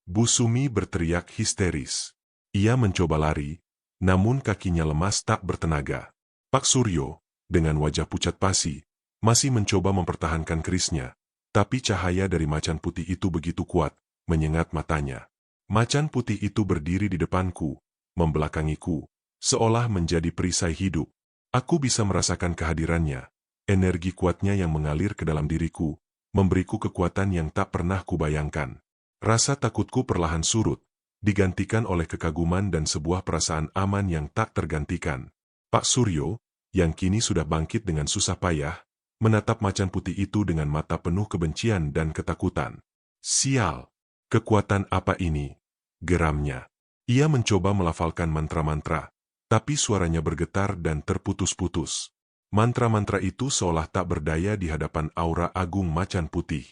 Bu Sumi berteriak histeris. Ia mencoba lari, namun kakinya lemas tak bertenaga. Pak Suryo, dengan wajah pucat pasi, masih mencoba mempertahankan kerisnya, tapi cahaya dari macan putih itu begitu kuat, menyengat matanya. Macan putih itu berdiri di depanku, membelakangiku, seolah menjadi perisai hidup. Aku bisa merasakan kehadirannya, energi kuatnya yang mengalir ke dalam diriku, memberiku kekuatan yang tak pernah kubayangkan. Rasa takutku perlahan surut, digantikan oleh kekaguman dan sebuah perasaan aman yang tak tergantikan. Pak Suryo, yang kini sudah bangkit dengan susah payah, menatap macan putih itu dengan mata penuh kebencian dan ketakutan. Sial! Kekuatan apa ini? Geramnya. Ia mencoba melafalkan mantra-mantra, tapi suaranya bergetar dan terputus-putus. Mantra-mantra itu seolah tak berdaya di hadapan aura agung macan putih.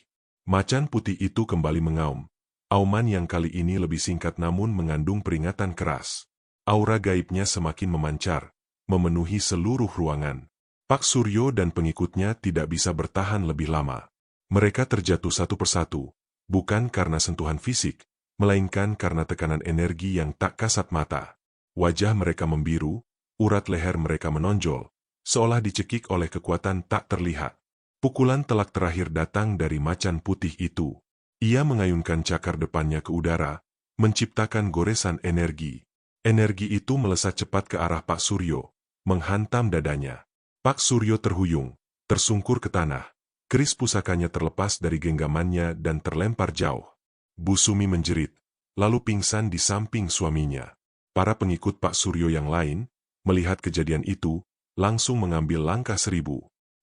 Macan putih itu kembali mengaum. Auman yang kali ini lebih singkat namun mengandung peringatan keras. Aura gaibnya semakin memancar, memenuhi seluruh ruangan. Pak Suryo dan pengikutnya tidak bisa bertahan lebih lama. Mereka terjatuh satu persatu, bukan karena sentuhan fisik, melainkan karena tekanan energi yang tak kasat mata. Wajah mereka membiru, urat leher mereka menonjol, seolah dicekik oleh kekuatan tak terlihat. Pukulan telak terakhir datang dari macan putih itu. Ia mengayunkan cakar depannya ke udara, menciptakan goresan energi. Energi itu melesat cepat ke arah Pak Suryo, menghantam dadanya. Pak Suryo terhuyung, tersungkur ke tanah. Keris pusakanya terlepas dari genggamannya dan terlempar jauh. Bu Sumi menjerit, lalu pingsan di samping suaminya. Para pengikut Pak Suryo yang lain, melihat kejadian itu, langsung mengambil langkah 1000.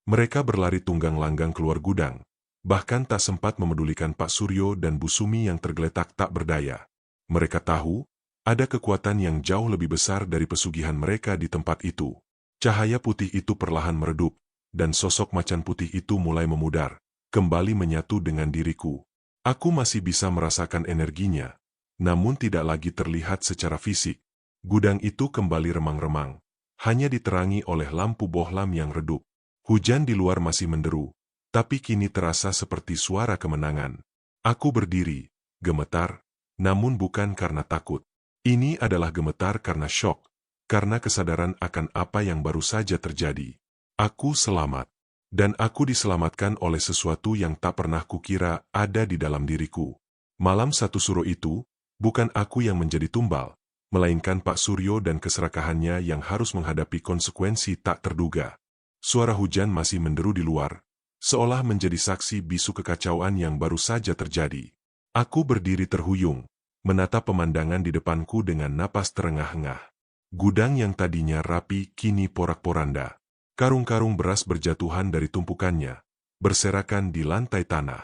Mereka berlari tunggang langgang keluar gudang. Bahkan tak sempat memedulikan Pak Suryo dan Bu Sumi yang tergeletak tak berdaya. Mereka tahu, ada kekuatan yang jauh lebih besar dari pesugihan mereka di tempat itu. Cahaya putih itu perlahan meredup, dan sosok macan putih itu mulai memudar, kembali menyatu dengan diriku. Aku masih bisa merasakan energinya, namun tidak lagi terlihat secara fisik. Gudang itu kembali remang-remang, hanya diterangi oleh lampu bohlam yang redup. Hujan di luar masih menderu, tapi kini terasa seperti suara kemenangan. Aku berdiri, gemetar, namun bukan karena takut. Ini adalah gemetar karena syok, karena kesadaran akan apa yang baru saja terjadi. Aku selamat, dan aku diselamatkan oleh sesuatu yang tak pernah kukira ada di dalam diriku. Malam satu suro itu, bukan aku yang menjadi tumbal, melainkan Pak Suryo dan keserakahannya yang harus menghadapi konsekuensi tak terduga. Suara hujan masih menderu di luar, seolah menjadi saksi bisu kekacauan yang baru saja terjadi. Aku berdiri terhuyung, menatap pemandangan di depanku dengan napas terengah-engah. Gudang yang tadinya rapi kini porak-poranda. Karung-karung beras berjatuhan dari tumpukannya, berserakan di lantai tanah.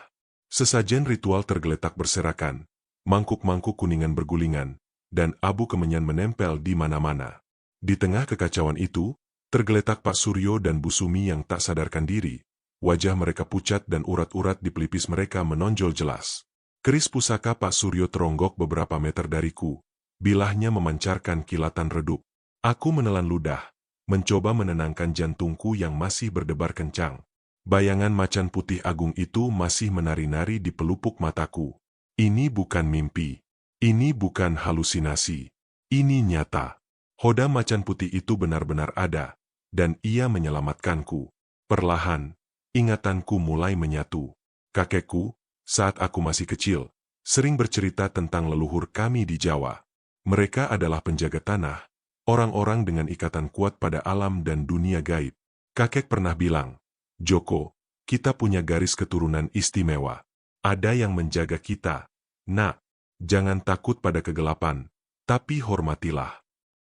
Sesajen ritual tergeletak berserakan, mangkuk-mangkuk kuningan bergulingan, dan abu kemenyan menempel di mana-mana. Di tengah kekacauan itu, tergeletak Pak Suryo dan Bu Sumi yang tak sadarkan diri. Wajah mereka pucat dan urat-urat di pelipis mereka menonjol jelas. Keris pusaka Pak Suryo teronggok beberapa meter dariku. Bilahnya memancarkan kilatan redup. Aku menelan ludah, mencoba menenangkan jantungku yang masih berdebar kencang. Bayangan macan putih agung itu masih menari-nari di pelupuk mataku. Ini bukan mimpi. Ini bukan halusinasi. Ini nyata. Hoda macan putih itu benar-benar ada, dan ia menyelamatkanku. Perlahan, ingatanku mulai menyatu. Kakekku, saat aku masih kecil, sering bercerita tentang leluhur kami di Jawa. Mereka adalah penjaga tanah, orang-orang dengan ikatan kuat pada alam dan dunia gaib. Kakek pernah bilang, Joko, kita punya garis keturunan istimewa. Ada yang menjaga kita. Nak, jangan takut pada kegelapan, tapi hormatilah.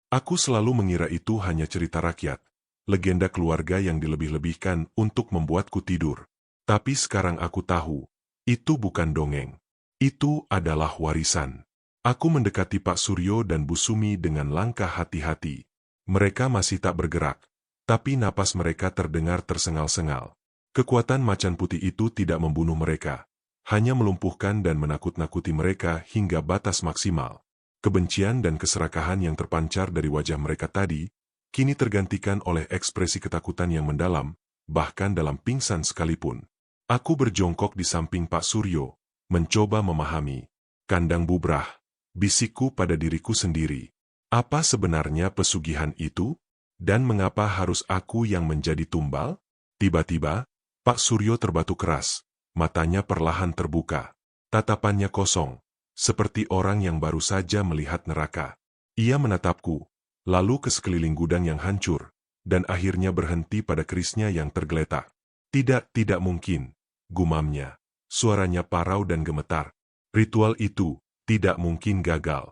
Aku selalu mengira itu hanya cerita rakyat, legenda keluarga yang dilebih-lebihkan untuk membuatku tidur. Tapi sekarang aku tahu, itu bukan dongeng. Itu adalah warisan. Aku mendekati Pak Suryo dan Bu Sumi dengan langkah hati-hati. Mereka masih tak bergerak, tapi napas mereka terdengar tersengal-sengal. Kekuatan macan putih itu tidak membunuh mereka, hanya melumpuhkan dan menakut-nakuti mereka hingga batas maksimal. Kebencian dan keserakahan yang terpancar dari wajah mereka tadi, kini tergantikan oleh ekspresi ketakutan yang mendalam, bahkan dalam pingsan sekalipun. Aku berjongkok di samping Pak Suryo, mencoba memahami. Kandang bubrah, bisikku pada diriku sendiri. Apa sebenarnya pesugihan itu? Dan mengapa harus aku yang menjadi tumbal? Tiba-tiba, Pak Suryo terbatu keras, matanya perlahan terbuka. Tatapannya kosong, seperti orang yang baru saja melihat neraka. Ia menatapku, lalu ke sekeliling gudang yang hancur, dan akhirnya berhenti pada kerisnya yang tergeletak. Tidak mungkin, gumamnya. Suaranya parau dan gemetar. Ritual itu tidak mungkin gagal.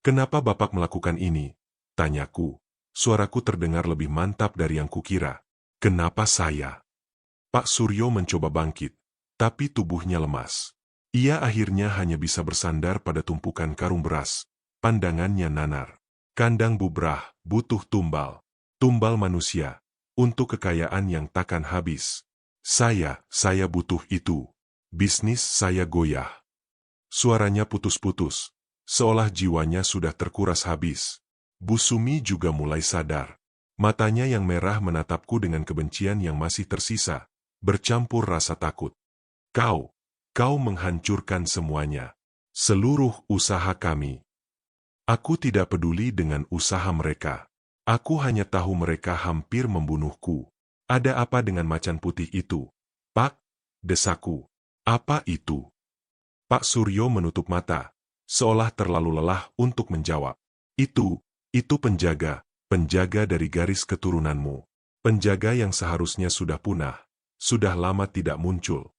Kenapa Bapak melakukan ini? Tanyaku. Suaraku terdengar lebih mantap dari yang kukira. Kenapa saya? Pak Suryo mencoba bangkit, tapi tubuhnya lemas. Ia akhirnya hanya bisa bersandar pada tumpukan karung beras. Pandangannya nanar. Kandang bubrah, butuh tumbal. Tumbal manusia. Untuk kekayaan yang takkan habis. Saya butuh itu. Bisnis saya goyah. Suaranya putus-putus. Seolah jiwanya sudah terkuras habis. Bu Sumi juga mulai sadar. Matanya yang merah menatapku dengan kebencian yang masih tersisa, bercampur rasa takut. Kau menghancurkan semuanya. Seluruh usaha kami. Aku tidak peduli dengan usaha mereka. Aku hanya tahu mereka hampir membunuhku. Ada apa dengan macan putih itu? Pak, desaku. Apa itu? Pak Suryo menutup mata, seolah terlalu lelah untuk menjawab. Itu penjaga dari garis keturunanmu. Penjaga yang seharusnya sudah punah, sudah lama tidak muncul.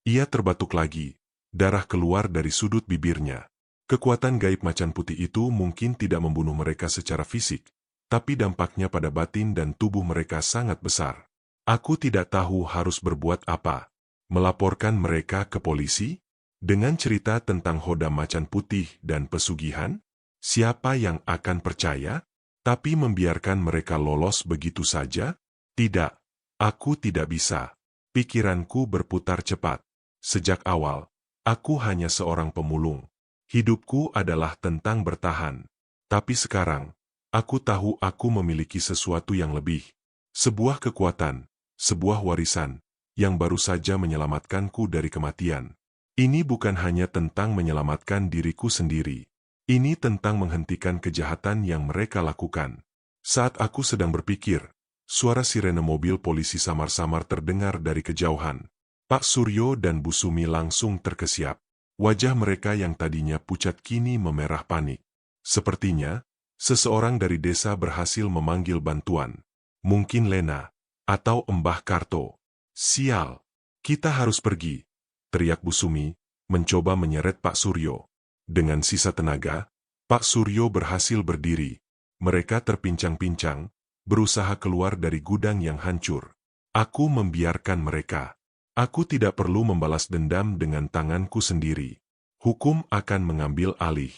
Ia terbatuk lagi, darah keluar dari sudut bibirnya. Kekuatan gaib macan putih itu mungkin tidak membunuh mereka secara fisik, tapi dampaknya pada batin dan tubuh mereka sangat besar. Aku tidak tahu harus berbuat apa. Melaporkan mereka ke polisi? Dengan cerita tentang hoda macan putih dan pesugihan? Siapa yang akan percaya? Tapi membiarkan mereka lolos begitu saja? Tidak, aku tidak bisa. Pikiranku berputar cepat. Sejak awal, aku hanya seorang pemulung. Hidupku adalah tentang bertahan. Tapi sekarang, aku tahu aku memiliki sesuatu yang lebih. Sebuah kekuatan, sebuah warisan, yang baru saja menyelamatkanku dari kematian. Ini bukan hanya tentang menyelamatkan diriku sendiri. Ini tentang menghentikan kejahatan yang mereka lakukan. Saat aku sedang berpikir, suara sirene mobil polisi samar-samar terdengar dari kejauhan. Pak Suryo dan Bu Sumi langsung terkesiap. Wajah mereka yang tadinya pucat kini memerah panik. Sepertinya, seseorang dari desa berhasil memanggil bantuan. Mungkin Lena, atau Mbah Karto. Sial, kita harus pergi, teriak Bu Sumi, mencoba menyeret Pak Suryo. Dengan sisa tenaga, Pak Suryo berhasil berdiri. Mereka terpincang-pincang, berusaha keluar dari gudang yang hancur. Aku membiarkan mereka. Aku tidak perlu membalas dendam dengan tanganku sendiri. Hukum akan mengambil alih.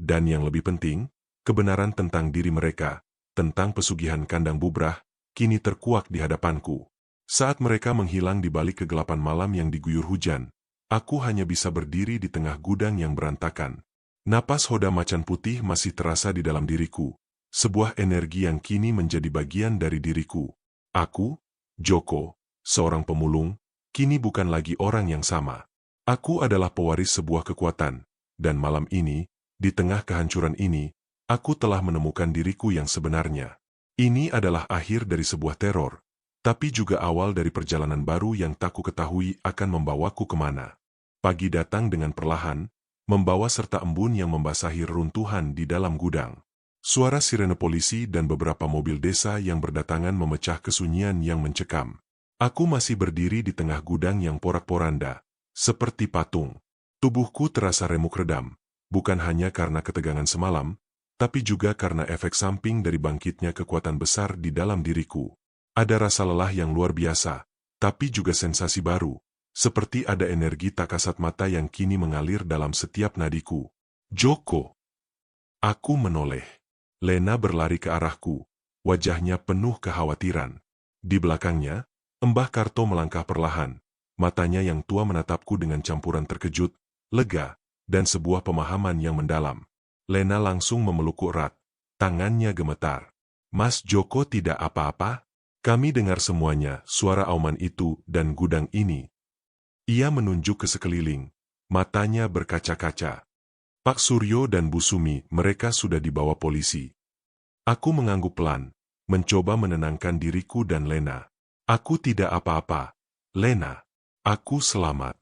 Dan yang lebih penting, kebenaran tentang diri mereka, tentang pesugihan kandang bubrah, kini terkuak di hadapanku. Saat mereka menghilang di balik kegelapan malam yang diguyur hujan, aku hanya bisa berdiri di tengah gudang yang berantakan. Napas hoda macan putih masih terasa di dalam diriku, sebuah energi yang kini menjadi bagian dari diriku. Aku, Joko, seorang pemulung, kini bukan lagi orang yang sama. Aku adalah pewaris sebuah kekuatan, dan malam ini, di tengah kehancuran ini, aku telah menemukan diriku yang sebenarnya. Ini adalah akhir dari sebuah teror, tapi juga awal dari perjalanan baru yang tak ku ketahui akan membawaku kemana. Pagi datang dengan perlahan, membawa serta embun yang membasahi runtuhan di dalam gudang. Suara sirene polisi dan beberapa mobil desa yang berdatangan memecah kesunyian yang mencekam. Aku masih berdiri di tengah gudang yang porak-poranda, seperti patung. Tubuhku terasa remuk redam, bukan hanya karena ketegangan semalam, tapi juga karena efek samping dari bangkitnya kekuatan besar di dalam diriku. Ada rasa lelah yang luar biasa, tapi juga sensasi baru, seperti ada energi tak kasat mata yang kini mengalir dalam setiap nadiku. Joko! Aku menoleh. Lena berlari ke arahku, wajahnya penuh kekhawatiran. Di belakangnya, Mbah Karto melangkah perlahan, matanya yang tua menatapku dengan campuran terkejut, lega, dan sebuah pemahaman yang mendalam. Lena langsung memelukku erat, tangannya gemetar. Mas Joko tidak apa-apa? Kami dengar semuanya, suara auman itu dan gudang ini. Ia menunjuk ke sekeliling, matanya berkaca-kaca. Pak Suryo dan Bu Sumi, mereka sudah dibawa polisi. Aku mengangguk pelan, mencoba menenangkan diriku dan Lena. Aku tidak apa-apa, Lena. Aku selamat.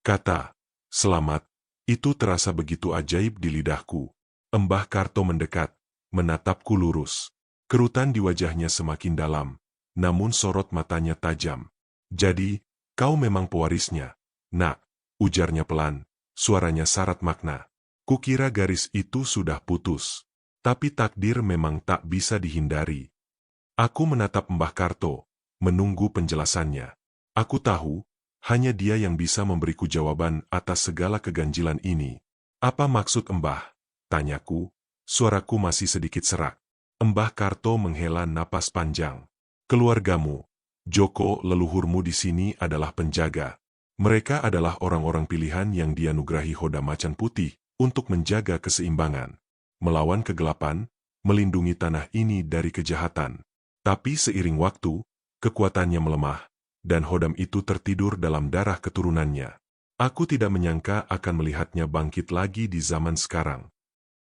Kata, selamat, itu terasa begitu ajaib di lidahku. Mbah Karto mendekat, menatapku lurus. Kerutan di wajahnya semakin dalam, namun sorot matanya tajam. Jadi, kau memang pewarisnya, Nak, ujarnya pelan, suaranya syarat makna. Kukira garis itu sudah putus. Tapi takdir memang tak bisa dihindari. Aku menatap Mbah Karto, menunggu penjelasannya. Aku tahu, hanya dia yang bisa memberiku jawaban atas segala keganjilan ini. Apa maksud Mbah? Tanyaku, suaraku masih sedikit serak. Mbah Karto menghela napas panjang. Keluargamu, Joko leluhurmu di sini adalah penjaga. Mereka adalah orang-orang pilihan yang dianugerahi Hoda Macan Putih untuk menjaga keseimbangan, melawan kegelapan, melindungi tanah ini dari kejahatan. Tapi seiring waktu, kekuatannya melemah, dan Hodam itu tertidur dalam darah keturunannya. Aku tidak menyangka akan melihatnya bangkit lagi di zaman sekarang.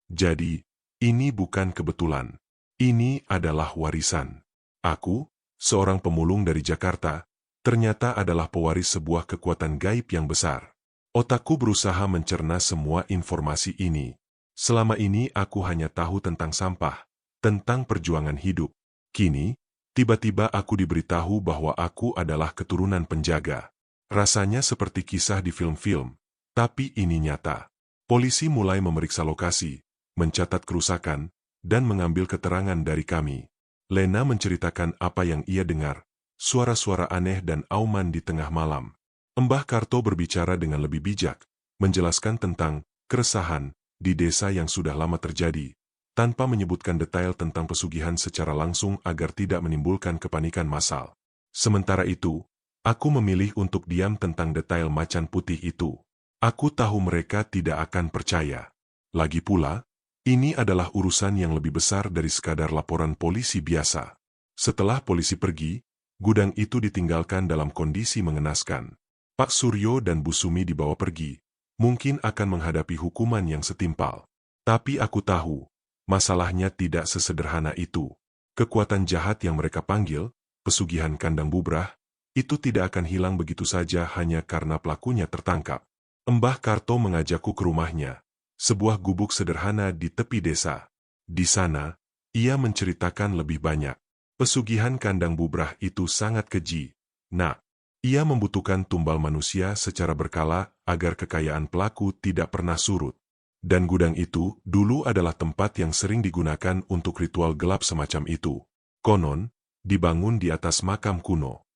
Jadi, ini bukan kebetulan. Ini adalah warisan. Aku, seorang pemulung dari Jakarta, ternyata adalah pewaris sebuah kekuatan gaib yang besar. Otakku berusaha mencerna semua informasi ini. Selama ini aku hanya tahu tentang sampah, tentang perjuangan hidup. Kini, tiba-tiba aku diberitahu bahwa aku adalah keturunan penjaga. Rasanya seperti kisah di film-film, tapi ini nyata. Polisi mulai memeriksa lokasi, mencatat kerusakan, dan mengambil keterangan dari kami. Lena menceritakan apa yang ia dengar, suara-suara aneh dan auman di tengah malam. Mbah Karto berbicara dengan lebih bijak, menjelaskan tentang keresahan di desa yang sudah lama terjadi, tanpa menyebutkan detail tentang pesugihan secara langsung agar tidak menimbulkan kepanikan massal. Sementara itu, aku memilih untuk diam tentang detail macan putih itu. Aku tahu mereka tidak akan percaya. Lagi pula, ini adalah urusan yang lebih besar dari sekadar laporan polisi biasa. Setelah polisi pergi, gudang itu ditinggalkan dalam kondisi mengenaskan. Pak Suryo dan Bu Sumi dibawa pergi, mungkin akan menghadapi hukuman yang setimpal. Tapi aku tahu, masalahnya tidak sesederhana itu. Kekuatan jahat yang mereka panggil, pesugihan kandang bubrah, itu tidak akan hilang begitu saja hanya karena pelakunya tertangkap. Mbah Karto mengajakku ke rumahnya, sebuah gubuk sederhana di tepi desa. Di sana, ia menceritakan lebih banyak. Pesugihan kandang bubrah itu sangat keji. Nah, ia membutuhkan tumbal manusia secara berkala agar kekayaan pelaku tidak pernah surut. Dan gudang itu dulu adalah tempat yang sering digunakan untuk ritual gelap semacam itu. Konon, dibangun di atas makam kuno.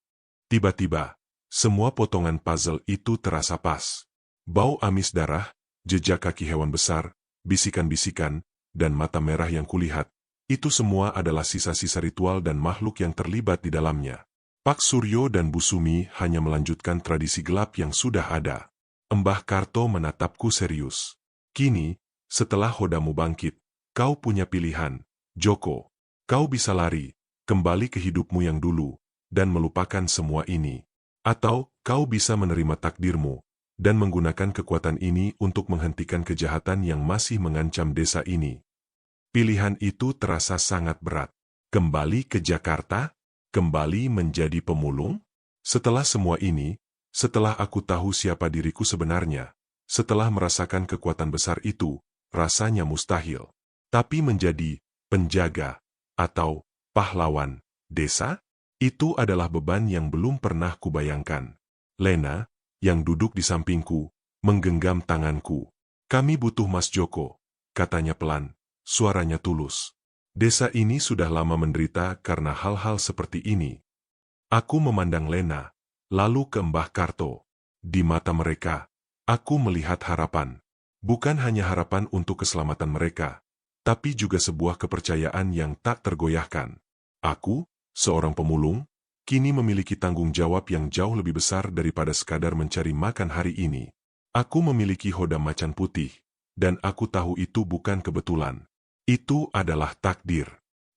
Tiba-tiba, semua potongan puzzle itu terasa pas. Bau amis darah, jejak kaki hewan besar, bisikan-bisikan, dan mata merah yang kulihat, itu semua adalah sisa-sisa ritual dan makhluk yang terlibat di dalamnya. Pak Suryo dan Bu Sumi hanya melanjutkan tradisi gelap yang sudah ada. Mbah Karto menatapku serius. Kini, setelah Hodamu bangkit, kau punya pilihan, Joko. Kau bisa lari, kembali ke hidupmu yang dulu, dan melupakan semua ini. Atau, kau bisa menerima takdirmu, dan menggunakan kekuatan ini untuk menghentikan kejahatan yang masih mengancam desa ini. Pilihan itu terasa sangat berat. Kembali ke Jakarta? Kembali menjadi pemulung? Setelah semua ini, setelah aku tahu siapa diriku sebenarnya, setelah merasakan kekuatan besar itu, rasanya mustahil. Tapi menjadi penjaga atau pahlawan desa, itu adalah beban yang belum pernah kubayangkan. Lena, yang duduk di sampingku, menggenggam tanganku. Kami butuh Mas Joko, katanya pelan, suaranya tulus. Desa ini sudah lama menderita karena hal-hal seperti ini. Aku memandang Lena, lalu ke Mbah Karto. Di mata mereka, aku melihat harapan. Bukan hanya harapan untuk keselamatan mereka, tapi juga sebuah kepercayaan yang tak tergoyahkan. Aku, seorang pemulung, kini memiliki tanggung jawab yang jauh lebih besar daripada sekadar mencari makan hari ini. Aku memiliki Hodam Macan Putih, dan aku tahu itu bukan kebetulan. Itu adalah takdir.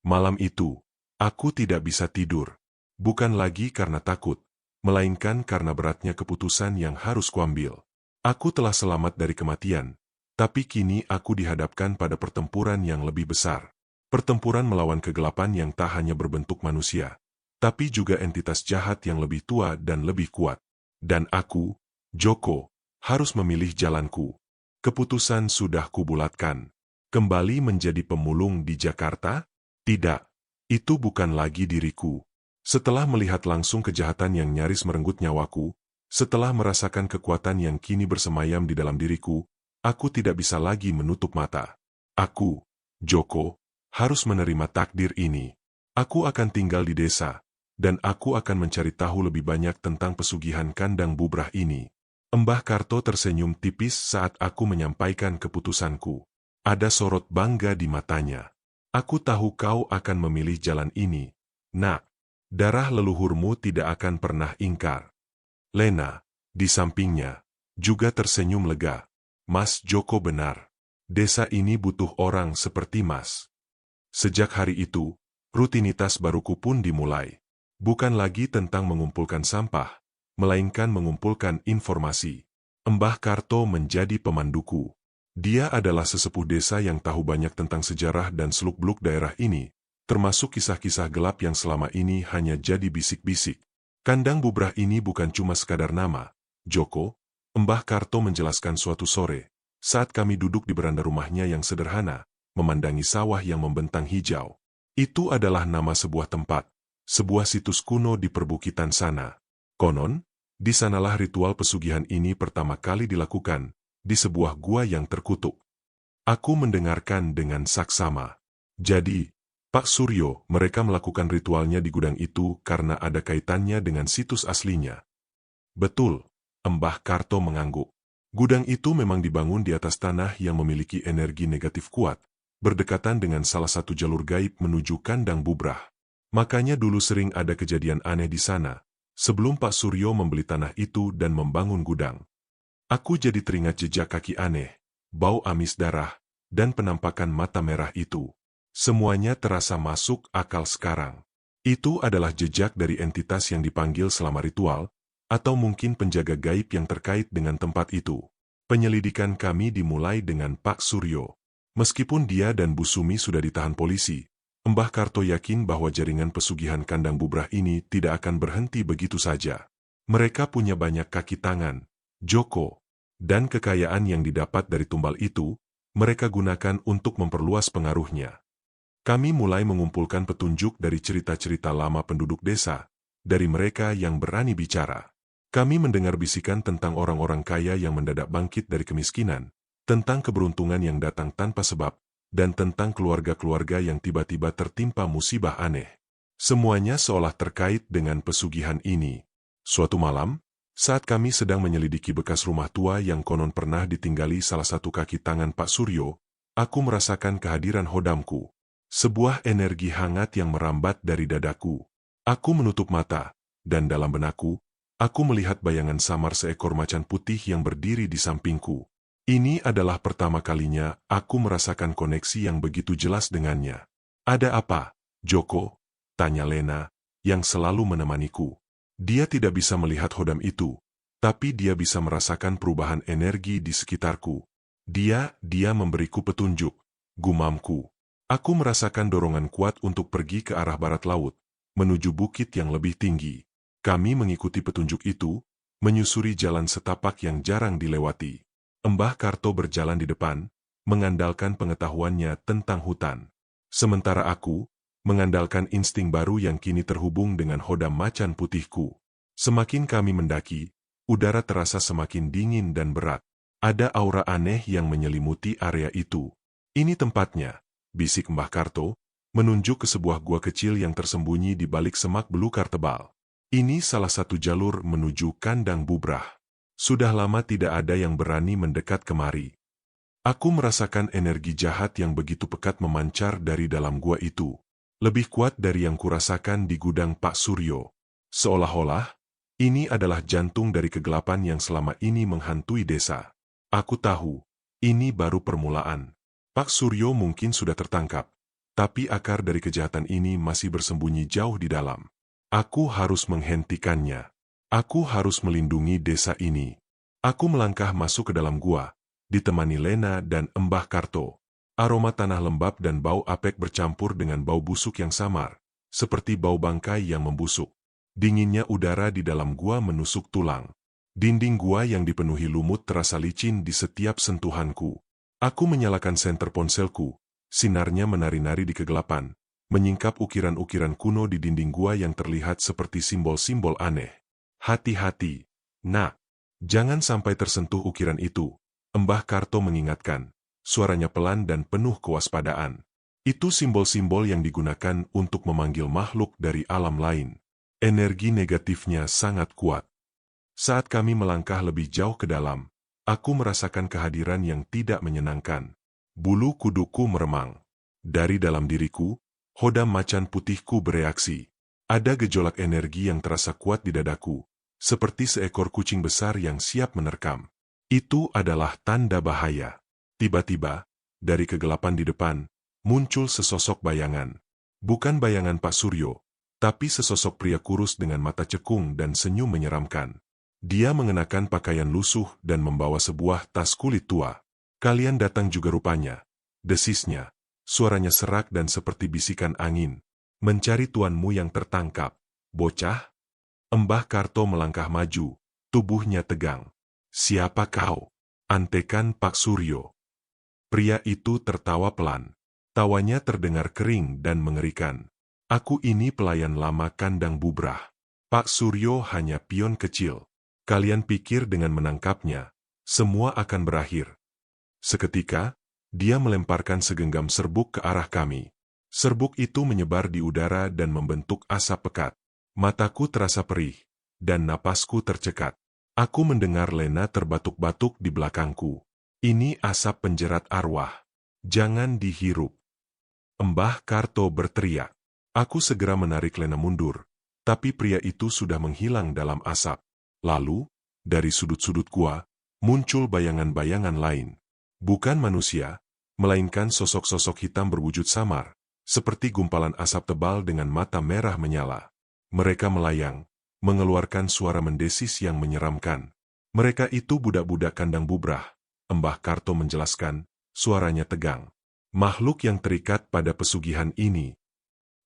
Malam itu, aku tidak bisa tidur. Bukan lagi karena takut, melainkan karena beratnya keputusan yang harus kuambil. Aku telah selamat dari kematian, tapi kini aku dihadapkan pada pertempuran yang lebih besar. Pertempuran melawan kegelapan yang tak hanya berbentuk manusia, tapi juga entitas jahat yang lebih tua dan lebih kuat. Dan aku, Joko, harus memilih jalanku. Keputusan sudah kubulatkan. Kembali menjadi pemulung di Jakarta? Tidak, itu bukan lagi diriku. Setelah melihat langsung kejahatan yang nyaris merenggut nyawaku, setelah merasakan kekuatan yang kini bersemayam di dalam diriku, Aku tidak bisa lagi menutup mata. Aku, Joko, harus menerima takdir ini. Aku akan tinggal di desa, dan aku akan mencari tahu lebih banyak tentang pesugihan kandang bubrah ini. Mbah Karto tersenyum tipis saat aku menyampaikan keputusanku. Ada sorot bangga di matanya. Aku tahu kau akan memilih jalan ini. Nak, darah leluhurmu tidak akan pernah ingkar. Lena, di sampingnya, juga tersenyum lega. Mas Joko benar. Desa ini butuh orang seperti Mas. Sejak hari itu, rutinitas baruku pun dimulai. Bukan lagi tentang mengumpulkan sampah, melainkan mengumpulkan informasi. Mbah Karto menjadi pemanduku. Dia adalah sesepuh desa yang tahu banyak tentang sejarah dan seluk-beluk daerah ini, termasuk kisah-kisah gelap yang selama ini hanya jadi bisik-bisik. Kandang bubrah ini bukan cuma sekadar nama, Joko, Mbah Karto menjelaskan suatu sore, saat kami duduk di beranda rumahnya yang sederhana, memandangi sawah yang membentang hijau. Itu adalah nama sebuah tempat, sebuah situs kuno di perbukitan sana. Konon, di sanalah ritual pesugihan ini pertama kali dilakukan, di sebuah gua yang terkutuk. Aku mendengarkan dengan saksama. Jadi, Pak Suryo, mereka melakukan ritualnya di gudang itu karena ada kaitannya dengan situs aslinya. Betul, Mbah Karto mengangguk. Gudang itu memang dibangun di atas tanah yang memiliki energi negatif kuat, berdekatan dengan salah satu jalur gaib menuju kandang bubrah. Makanya dulu sering ada kejadian aneh di sana, sebelum Pak Suryo membeli tanah itu dan membangun gudang. Aku jadi teringat jejak kaki aneh, bau amis darah, dan penampakan mata merah itu. Semuanya terasa masuk akal sekarang. Itu adalah jejak dari entitas yang dipanggil selama ritual, atau mungkin penjaga gaib yang terkait dengan tempat itu. Penyelidikan kami dimulai dengan Pak Suryo. Meskipun dia dan Bu Sumi sudah ditahan polisi, Mbah Karto yakin bahwa jaringan pesugihan kandang bubrah ini tidak akan berhenti begitu saja. Mereka punya banyak kaki tangan, Joko, dan kekayaan yang didapat dari tumbal itu, mereka gunakan untuk memperluas pengaruhnya. Kami mulai mengumpulkan petunjuk dari cerita-cerita lama penduduk desa, dari mereka yang berani bicara. Kami mendengar bisikan tentang orang-orang kaya yang mendadak bangkit dari kemiskinan, tentang keberuntungan yang datang tanpa sebab, dan tentang keluarga-keluarga yang tiba-tiba tertimpa musibah aneh. Semuanya seolah terkait dengan pesugihan ini. Suatu malam, saat kami sedang menyelidiki bekas rumah tua yang konon pernah ditinggali salah satu kaki tangan Pak Suryo, aku merasakan kehadiran hodamku. Sebuah energi hangat yang merambat dari dadaku. Aku menutup mata, dan dalam benakku, aku melihat bayangan samar seekor macan putih yang berdiri di sampingku. Ini adalah pertama kalinya aku merasakan koneksi yang begitu jelas dengannya. Ada apa, Joko? Tanya Lena, yang selalu menemaniku. Dia tidak bisa melihat hodam itu, tapi dia bisa merasakan perubahan energi di sekitarku. Dia memberiku petunjuk, gumamku. Aku merasakan dorongan kuat untuk pergi ke arah barat laut, menuju bukit yang lebih tinggi. Kami mengikuti petunjuk itu, menyusuri jalan setapak yang jarang dilewati. Mbah Karto berjalan di depan, mengandalkan pengetahuannya tentang hutan. Sementara aku, mengandalkan insting baru yang kini terhubung dengan hodam macan putihku. Semakin kami mendaki, udara terasa semakin dingin dan berat. Ada aura aneh yang menyelimuti area itu. Ini tempatnya, bisik Mbah Karto, menunjuk ke sebuah gua kecil yang tersembunyi di balik semak belukar tebal. Ini salah satu jalur menuju kandang bubrah. Sudah lama tidak ada yang berani mendekat kemari. Aku merasakan energi jahat yang begitu pekat memancar dari dalam gua itu. Lebih kuat dari yang kurasakan di gudang Pak Suryo. Seolah-olah, ini adalah jantung dari kegelapan yang selama ini menghantui desa. Aku tahu, ini baru permulaan. Pak Suryo mungkin sudah tertangkap, tapi akar dari kejahatan ini masih bersembunyi jauh di dalam. Aku harus menghentikannya. Aku harus melindungi desa ini. Aku melangkah masuk ke dalam gua, ditemani Lena dan Mbah Karto. Aroma tanah lembab dan bau apek bercampur dengan bau busuk yang samar, seperti bau bangkai yang membusuk. Dinginnya udara di dalam gua menusuk tulang. Dinding gua yang dipenuhi lumut terasa licin di setiap sentuhanku. Aku menyalakan senter ponselku, sinarnya menari-nari di kegelapan, menyingkap ukiran-ukiran kuno di dinding gua yang terlihat seperti simbol-simbol aneh. Hati-hati, nak. Jangan sampai tersentuh ukiran itu. Mbah Karto mengingatkan, suaranya pelan dan penuh kewaspadaan. Itu simbol-simbol yang digunakan untuk memanggil makhluk dari alam lain. Energi negatifnya sangat kuat. Saat kami melangkah lebih jauh ke dalam, aku merasakan kehadiran yang tidak menyenangkan. Bulu kuduku meremang. Dari dalam diriku, hodam macan putihku bereaksi. Ada gejolak energi yang terasa kuat di dadaku, seperti seekor kucing besar yang siap menerkam. Itu adalah tanda bahaya. Tiba-tiba, dari kegelapan di depan, muncul sesosok bayangan. Bukan bayangan Pak Suryo, tapi sesosok pria kurus dengan mata cekung dan senyum menyeramkan. Dia mengenakan pakaian lusuh dan membawa sebuah tas kulit tua. Kalian datang juga rupanya, desisnya. Suaranya serak dan seperti bisikan angin. Mencari tuanmu yang tertangkap, bocah? Mbah Karto melangkah maju, tubuhnya tegang. Siapa kau? Antekan Pak Suryo. Pria itu tertawa pelan. Tawanya terdengar kering dan mengerikan. Aku ini pelayan lama kandang bubrah. Pak Suryo hanya pion kecil. Kalian pikir dengan menangkapnya, semua akan berakhir. Seketika, dia melemparkan segenggam serbuk ke arah kami. Serbuk itu menyebar di udara dan membentuk asap pekat. Mataku terasa perih, dan napasku tercekat. Aku mendengar Lena terbatuk-batuk di belakangku. Ini asap penjerat arwah. Jangan dihirup. Mbah Karto berteriak. Aku segera menarik Lena mundur, tapi pria itu sudah menghilang dalam asap. Lalu, dari sudut-sudut gua, muncul bayangan-bayangan lain. Bukan manusia, melainkan sosok-sosok hitam berwujud samar, seperti gumpalan asap tebal dengan mata merah menyala. Mereka melayang, mengeluarkan suara mendesis yang menyeramkan. Mereka itu budak-budak kandang bubrah, Mbah Karto menjelaskan, suaranya tegang. Makhluk yang terikat pada pesugihan ini.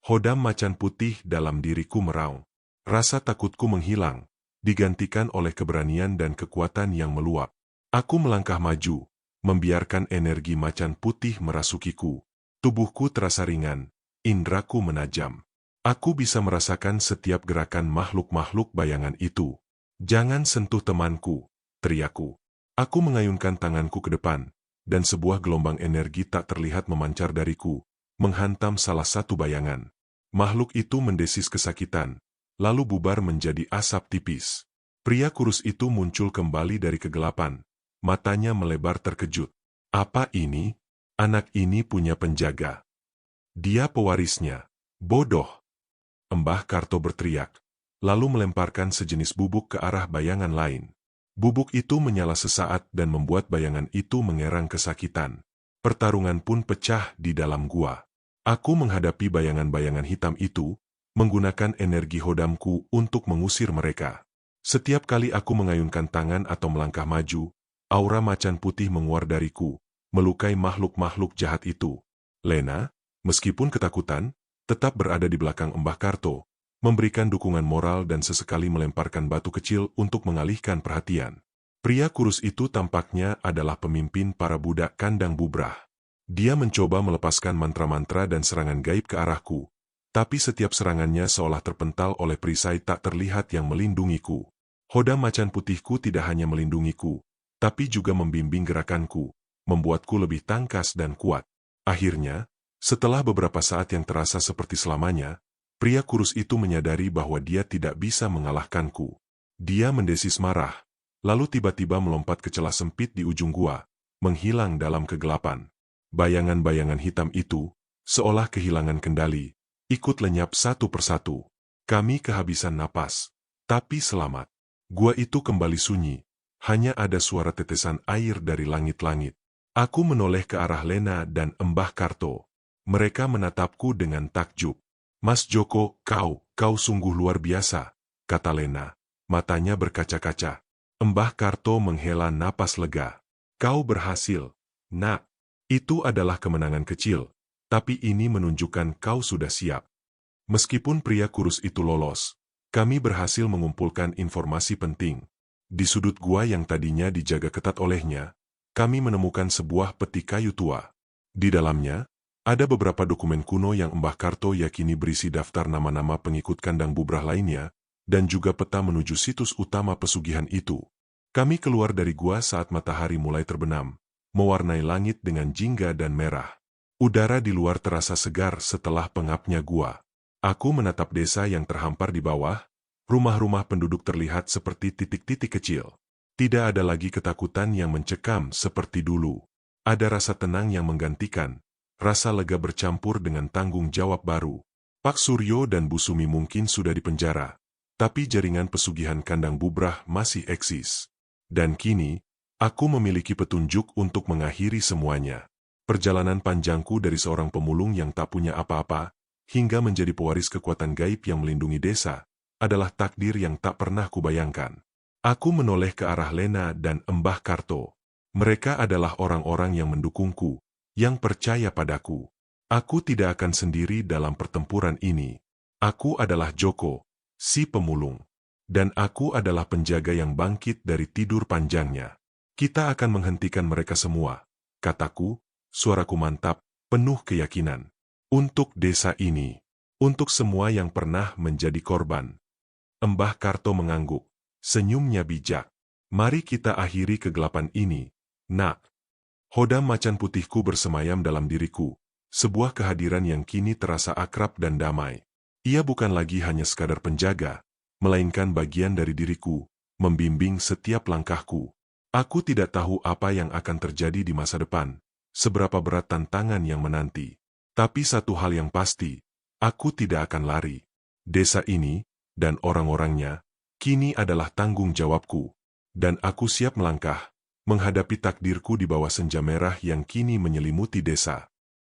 Hodam macan putih dalam diriku meraung. Rasa takutku menghilang, digantikan oleh keberanian dan kekuatan yang meluap. Aku melangkah maju, membiarkan energi macan putih merasukiku. Tubuhku terasa ringan, indraku menajam. Aku bisa merasakan setiap gerakan makhluk-makhluk bayangan itu. Jangan sentuh temanku, teriakku. Aku mengayunkan tanganku ke depan, dan sebuah gelombang energi tak terlihat memancar dariku, menghantam salah satu bayangan. Makhluk itu mendesis kesakitan, lalu bubar menjadi asap tipis. Pria kurus itu muncul kembali dari kegelapan, matanya melebar terkejut. Apa ini? Anak ini punya penjaga. Dia pewarisnya. Bodoh! Mbah Karto berteriak, lalu melemparkan sejenis bubuk ke arah bayangan lain. Bubuk itu menyala sesaat dan membuat bayangan itu mengerang kesakitan. Pertarungan pun pecah di dalam gua. Aku menghadapi bayangan-bayangan hitam itu, menggunakan energi hodamku untuk mengusir mereka. Setiap kali aku mengayunkan tangan atau melangkah maju, aura macan putih menguar dariku, melukai makhluk-makhluk jahat itu. Lena, meskipun ketakutan, tetap berada di belakang Mbah Karto, memberikan dukungan moral dan sesekali melemparkan batu kecil untuk mengalihkan perhatian. Pria kurus itu tampaknya adalah pemimpin para budak kandang bubrah. Dia mencoba melepaskan mantra-mantra dan serangan gaib ke arahku, tapi setiap serangannya seolah terpental oleh perisai tak terlihat yang melindungiku. Hodam macan putihku tidak hanya melindungiku, tapi juga membimbing gerakanku, membuatku lebih tangkas dan kuat. Akhirnya, setelah beberapa saat yang terasa seperti selamanya, pria kurus itu menyadari bahwa dia tidak bisa mengalahkanku. Dia mendesis marah, lalu tiba-tiba melompat ke celah sempit di ujung gua, menghilang dalam kegelapan. Bayangan-bayangan hitam itu, seolah kehilangan kendali, ikut lenyap satu persatu. Kami kehabisan napas, tapi selamat. Gua itu kembali sunyi, hanya ada suara tetesan air dari langit-langit. Aku menoleh ke arah Lena dan Mbah Karto. Mereka menatapku dengan takjub. Mas Joko, kau sungguh luar biasa, kata Lena. Matanya berkaca-kaca. Mbah Karto menghela napas lega. Kau berhasil, nak. Itu adalah kemenangan kecil, tapi ini menunjukkan kau sudah siap. Meskipun pria kurus itu lolos, kami berhasil mengumpulkan informasi penting. Di sudut gua yang tadinya dijaga ketat olehnya, kami menemukan sebuah peti kayu tua. Di dalamnya, ada beberapa dokumen kuno yang Mbah Karto yakini berisi daftar nama-nama pengikut kandang bubrah lainnya, dan juga peta menuju situs utama pesugihan itu. Kami keluar dari gua saat matahari mulai terbenam, mewarnai langit dengan jingga dan merah. Udara di luar terasa segar setelah pengapnya gua. Aku menatap desa yang terhampar di bawah, rumah-rumah penduduk terlihat seperti titik-titik kecil. Tidak ada lagi ketakutan yang mencekam seperti dulu. Ada rasa tenang yang menggantikan, rasa lega bercampur dengan tanggung jawab baru. Pak Suryo dan Bu Sumi mungkin sudah dipenjara, tapi jaringan pesugihan kandang bubrah masih eksis. Dan kini, aku memiliki petunjuk untuk mengakhiri semuanya. Perjalanan panjangku dari seorang pemulung yang tak punya apa-apa, hingga menjadi pewaris kekuatan gaib yang melindungi desa, adalah takdir yang tak pernah kubayangkan. Aku menoleh ke arah Lena dan Embah Karto. Mereka adalah orang-orang yang mendukungku, yang percaya padaku. Aku tidak akan sendiri dalam pertempuran ini. Aku adalah Joko, si pemulung. Dan aku adalah penjaga yang bangkit dari tidur panjangnya. Kita akan menghentikan mereka semua, kataku, suaraku mantap, penuh keyakinan. Untuk desa ini, untuk semua yang pernah menjadi korban. Embah Karto mengangguk, senyumnya bijak. Mari kita akhiri kegelapan ini, nak. Hodam macan putihku bersemayam dalam diriku, sebuah kehadiran yang kini terasa akrab dan damai. Ia bukan lagi hanya sekadar penjaga, melainkan bagian dari diriku, membimbing setiap langkahku. Aku tidak tahu apa yang akan terjadi di masa depan, seberapa berat tantangan yang menanti. Tapi satu hal yang pasti, aku tidak akan lari. Desa ini, dan orang-orangnya, kini adalah tanggung jawabku. Dan aku siap melangkah, menghadapi takdirku di bawah senja merah yang kini menyelimuti desa.